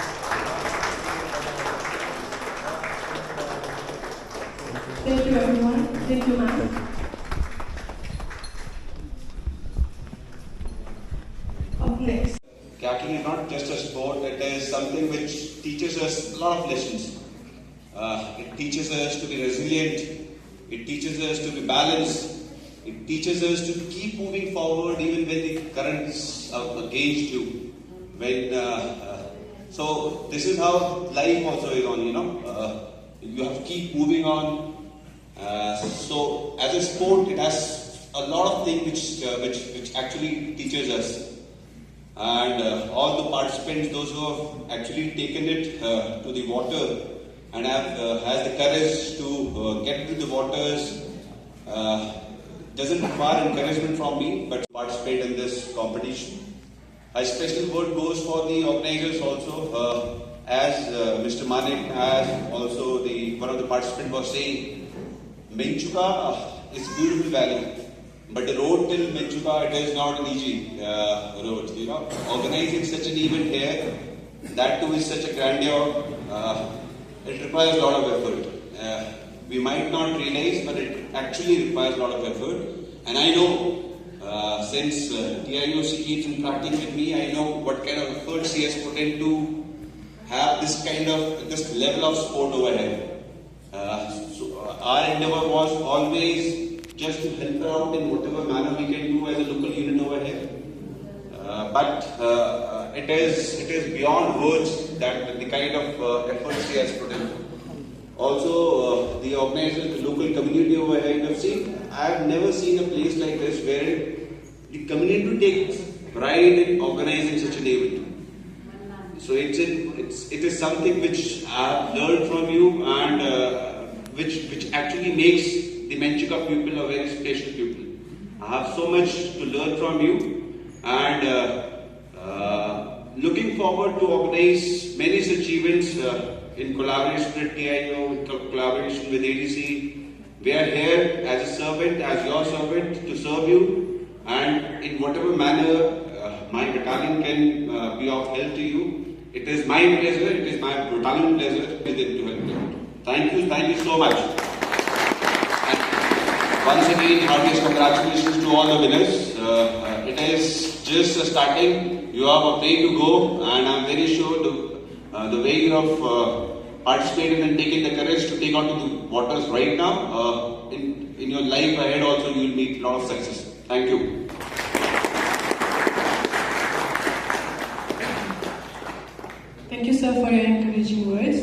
K: Thank you, everyone. Thank you, ma'am. Up next.
N: Kayaking is not just a sport, it is something which teaches us a lot of lessons. It teaches us to be resilient, it teaches us to be balanced, it teaches us to keep moving forward even when the currents are against you. So this is how life also is on, you have to keep moving on. So as a sport, it has a lot of things which actually teaches us. And all the participants, those who have actually taken it to the water and has the courage to get into the waters, doesn't require encouragement from me, but participate in this competition. A special word goes for the organizers also, as Mr. Manik, as also one of the participants was saying, Menchuka is a beautiful valley, but the road till Menchuka, it is not an easy road. Organizing such an event here, that too is such a grandeur, it requires a lot of effort. We might not realize, but it actually requires a lot of effort. And I know, since TIOC keeps interacting with me, I know what kind of efforts he has put in to have this level of sport over here. So our endeavor was always just to help out in whatever manner we can do as a local unit over here. But it is beyond words that the kind of efforts he has put in. Also, the organizers, the local community over here, I have never seen a place like this where the community takes pride in organizing such an event. So it is something which I have learned from you, and which actually makes the Menchuka people a very special people. I have so much to learn from you, and looking forward to organize many such events in collaboration with TIO, in collaboration with ADC. We are here as a servant, as your servant, to serve you, and in whatever manner my battalion can be of help to you. It is my pleasure, it is my battalion pleasure to help you. Thank you so much. And once again, heartiest congratulations to all the winners. It is just starting. You have a way to go, and I am very sure the way you have participated and taken the courage to take out to the waters right now, in your life ahead also you will meet a lot of success. Thank you.
K: Thank you, sir, for your encouraging words.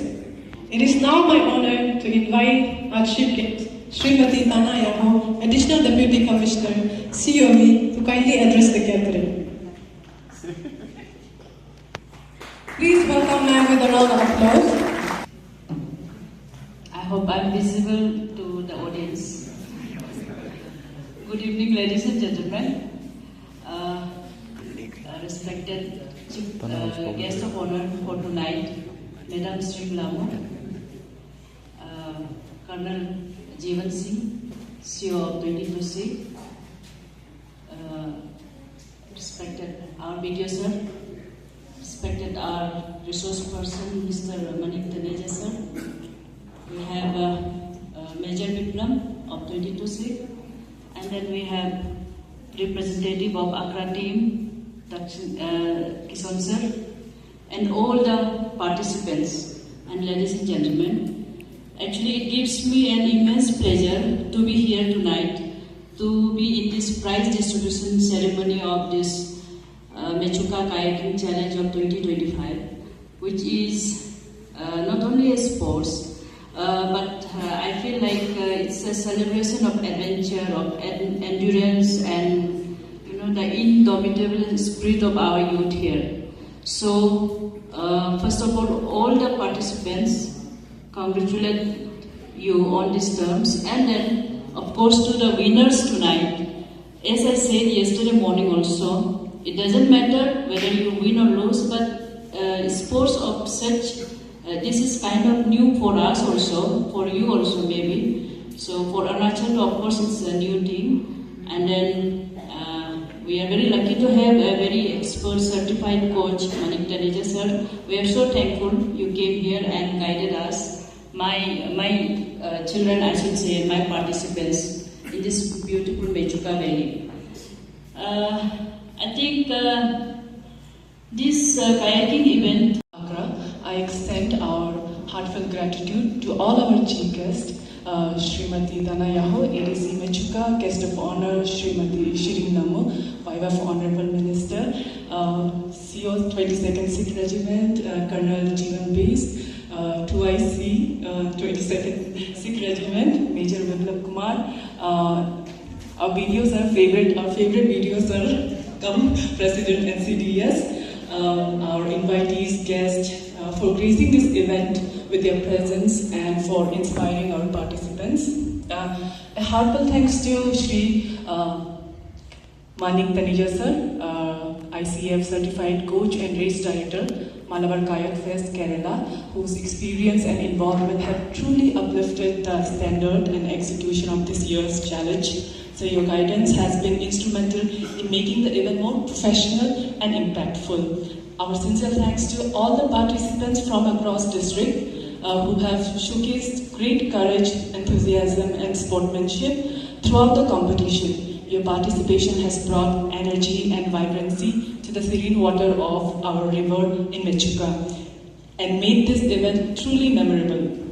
K: It is now my honor to invite our chief guest, Srimati Tana Yaho, Additional Deputy Commissioner, COE, to kindly address the gathering. Please welcome ma'am with a round of applause.
O: I hope I'm visible to the audience. Good evening, ladies and gentlemen. Respected guest of honor for tonight, Madam Sri Lamo, Colonel Jeevan Singh, CEO of 22C, respected our BDO sir, respected our resource person, Mr. Manik Taneja sir. We have Major Biplam of 22C, and then we have representative of Accra team, Kishon sir, and all the participants. and ladies and gentlemen. Actually, it gives me an immense pleasure to be here tonight, to be in this prize distribution ceremony of this Mechuka Kayaking Challenge of 2025, which is not only a sports, but I feel like it's a celebration of adventure, of endurance, and the indomitable spirit of our youth here. So, first of all the participants, congratulate you on these terms, and then, of course, to the winners tonight. As I said yesterday morning also, it doesn't matter whether you win or lose, but sports of such, this is kind of new for us also, for you also maybe. So for Arunachal, of course, it's a new team, and then we are very lucky to have a very expert certified coach, Manik Taneja sir. We are so thankful you came here and guided us, my children, I should say, my participants in this beautiful Mechuka Valley. I think this kayaking event,
K: I extend our heartfelt gratitude to all our chief guests, Srimati Danayaho, ADC Mechuka, guest of honor, Srimati Shirin Namu, wife of Honorable Minister, CO 22nd Sikh Regiment, Colonel Jeevan Base, 2IC, 22nd Sikh Regiment, Major Biplab Kumar. Our videos are our favorite videos are President NCDS, our invitees, guests, for gracing this event with their presence and for inspiring our participants. A heartfelt thanks to Shri Manik Taneja sir, ICF certified coach and race director, Malabar Kayak Fest, Kerala, whose experience and involvement have truly uplifted the standard and execution of this year's challenge. So your guidance has been instrumental in making the event more professional and impactful. Our sincere thanks to all the participants from across district who have showcased great courage, enthusiasm and sportsmanship throughout the competition. Your participation has brought energy and vibrancy to the serene water of our river in Mechuka and made this event truly memorable.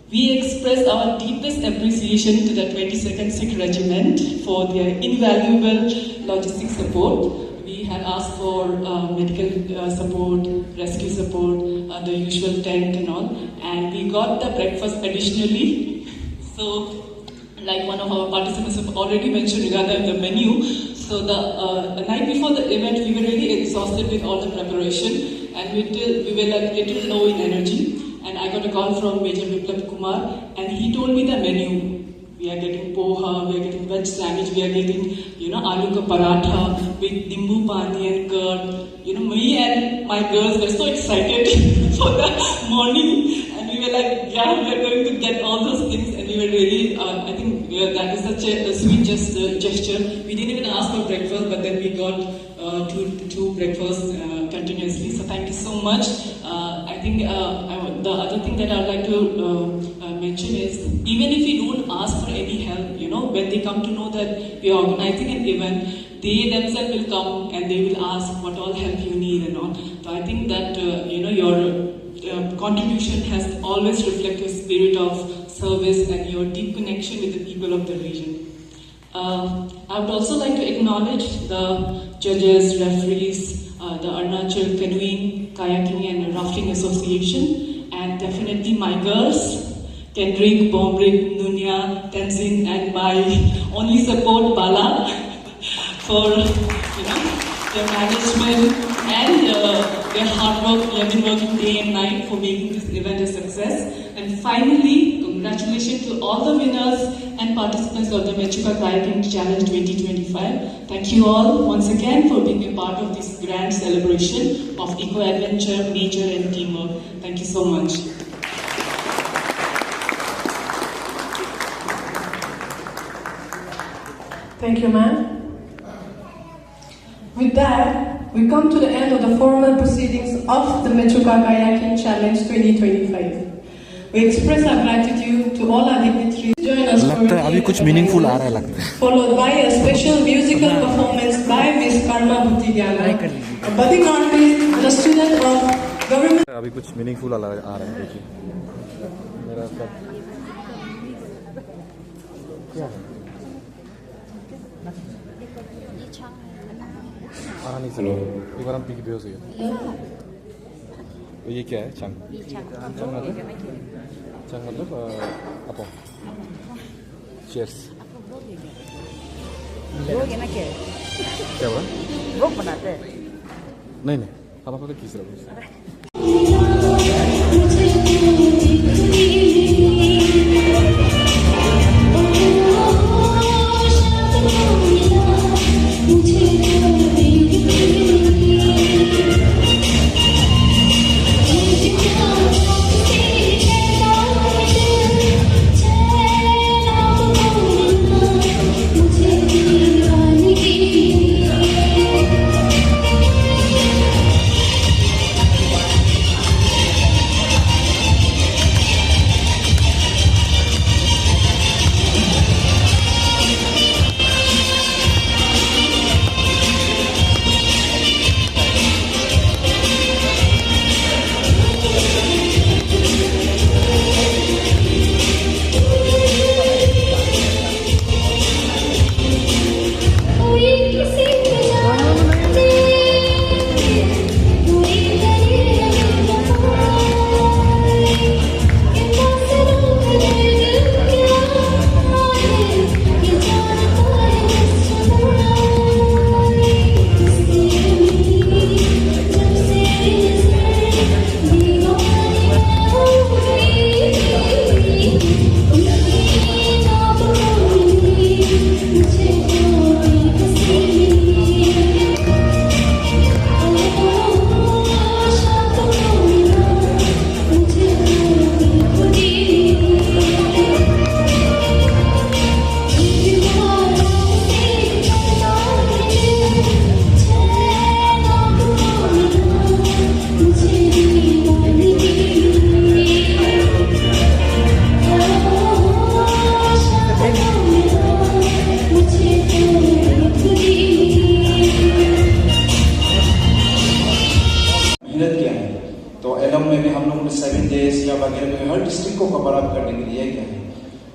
K: We express our deepest appreciation to the 22nd Sikh Regiment for their invaluable logistic support. We had asked for medical support, rescue support, the usual tent and all, and we got the breakfast additionally. So, like one of our participants have already mentioned regarding the menu, so the night before the event, we were really exhausted with all the preparation, and we were like little low in energy. And I got a call from Major Biplab Kumar, and he told me the menu. We are getting poha, we are getting veg sandwich, we are getting, aloo ka paratha with nimbu pani and curd. Me and my girls were so excited for the morning, and we were like, yeah, we are going to get all those things, and we were really, I think that is such a sweet gesture. We didn't even ask for breakfast, but then we got two breakfasts continuously. So thank you so much. I think the other thing that I'd like to mention is, even if we don't ask for any help, when they come to know that we are organizing an event, they themselves will come and they will ask what all help you need and all. So I think that your contribution has always reflected your spirit of service and your deep connection with the people of the region. I would also like to acknowledge the judges, referees, the Arunachal Canoeing, Kayaking and Rafting Association, and definitely my girls, Kendrick, Bombrick, Nunya, Tenzin, and my only support, Bala, for their management and their hard work. We have been working day and night for making this event a success. And finally, congratulations to all the winners and participants of the Mechuka Kayaking Challenge 2025. Thank you all once again for being a part of this grand celebration of eco-adventure, nature and teamwork. Thank you so much. Thank you, ma'am. With that, we come to the end of the formal proceedings of the Mechuka Kayaking Challenge 2025. We express our gratitude to all our dignitaries. Join us for
A: अभी कुछ meaningful आ रहा है लगता है.
K: Followed by a special musical performance by Miss Karma Bhutigyana, a budding artist and a student of government.
A: अभी कुछ meaningful आ रहा है। देखिए मेरा सब क्या है? नहीं सर, एक बार हम पी के बेहोश हो गए। तो ये क्या है? चंग मतलब अपो चीयर्स। क्या हुआ?
P: रोक बनाते हैं।
A: नहीं अब आपको तो किस रहा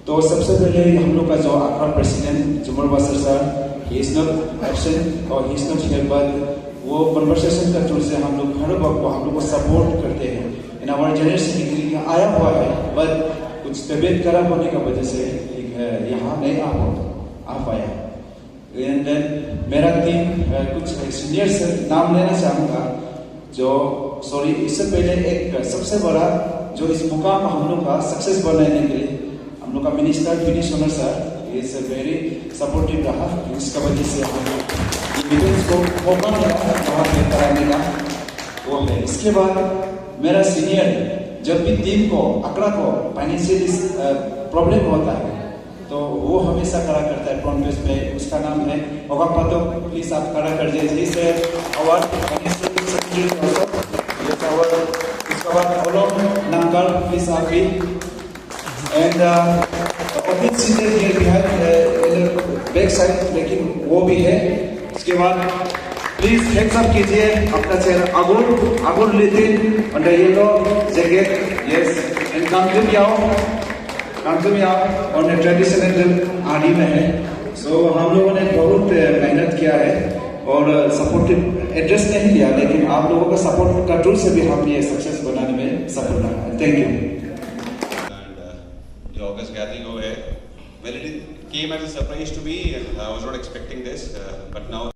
L: तो सबसे पहले हम लोग का जो आखिरी प्रेसिडेंट जुमर वासर sir, he is not absent और he is not here, but वो कन्वर्सेशन का थ्रू से हम लोग हर वक्त को हम लोग को सपोर्ट करते हैं। इन हमारे जनरेशन के लिए आया हुआ है, बट कुछ तबीयत खराब होने की वजह से यहाँ नहीं आ पाया। एंड देन मेरा टीम कुछ सीनियर से नाम लेना चाहूँगा जो इससे पहले एक सबसे बड़ा जो इस मुकाम हम लोग का सक्सेस बनाने के लिए हम लोग का minister Vinesh Sonar sir is very supportive रहा, इसका वजह से हम इवेंट्स को मौका मिला वहाँ पे कराने का वो है। इसके बाद मेरा सीनियर जब भी टीम को अकड़ा को फाइनेंशियल प्रॉब्लम होता है तो वो हमेशा खड़ा करता है फ्रंट पेज में, उसका नाम है होगा पातो, प्लीज आप खड़ा कर दीजिए। इसका बाद नंबर प्लीज आप भी एंड बैक साइड लेकिन वो भी है। इसके बाद प्लीज हैंड्स अप कीजिए अपना चेहरा अगुल little on the yellow jacket, yes and come to me out और ट्रेडिशनल आदि में है। सो हम लोगों ने बहुत मेहनत किया है और सपोर्टिव एड्रेस नहीं लिया, लेकिन आप लोगों का सपोर्ट का टूल से भी हम ये सक्सेस बनाने में सफल रहा है। Thank you.
Q: The August gathering over here, well, it came as a surprise to me, and I was not expecting this. But now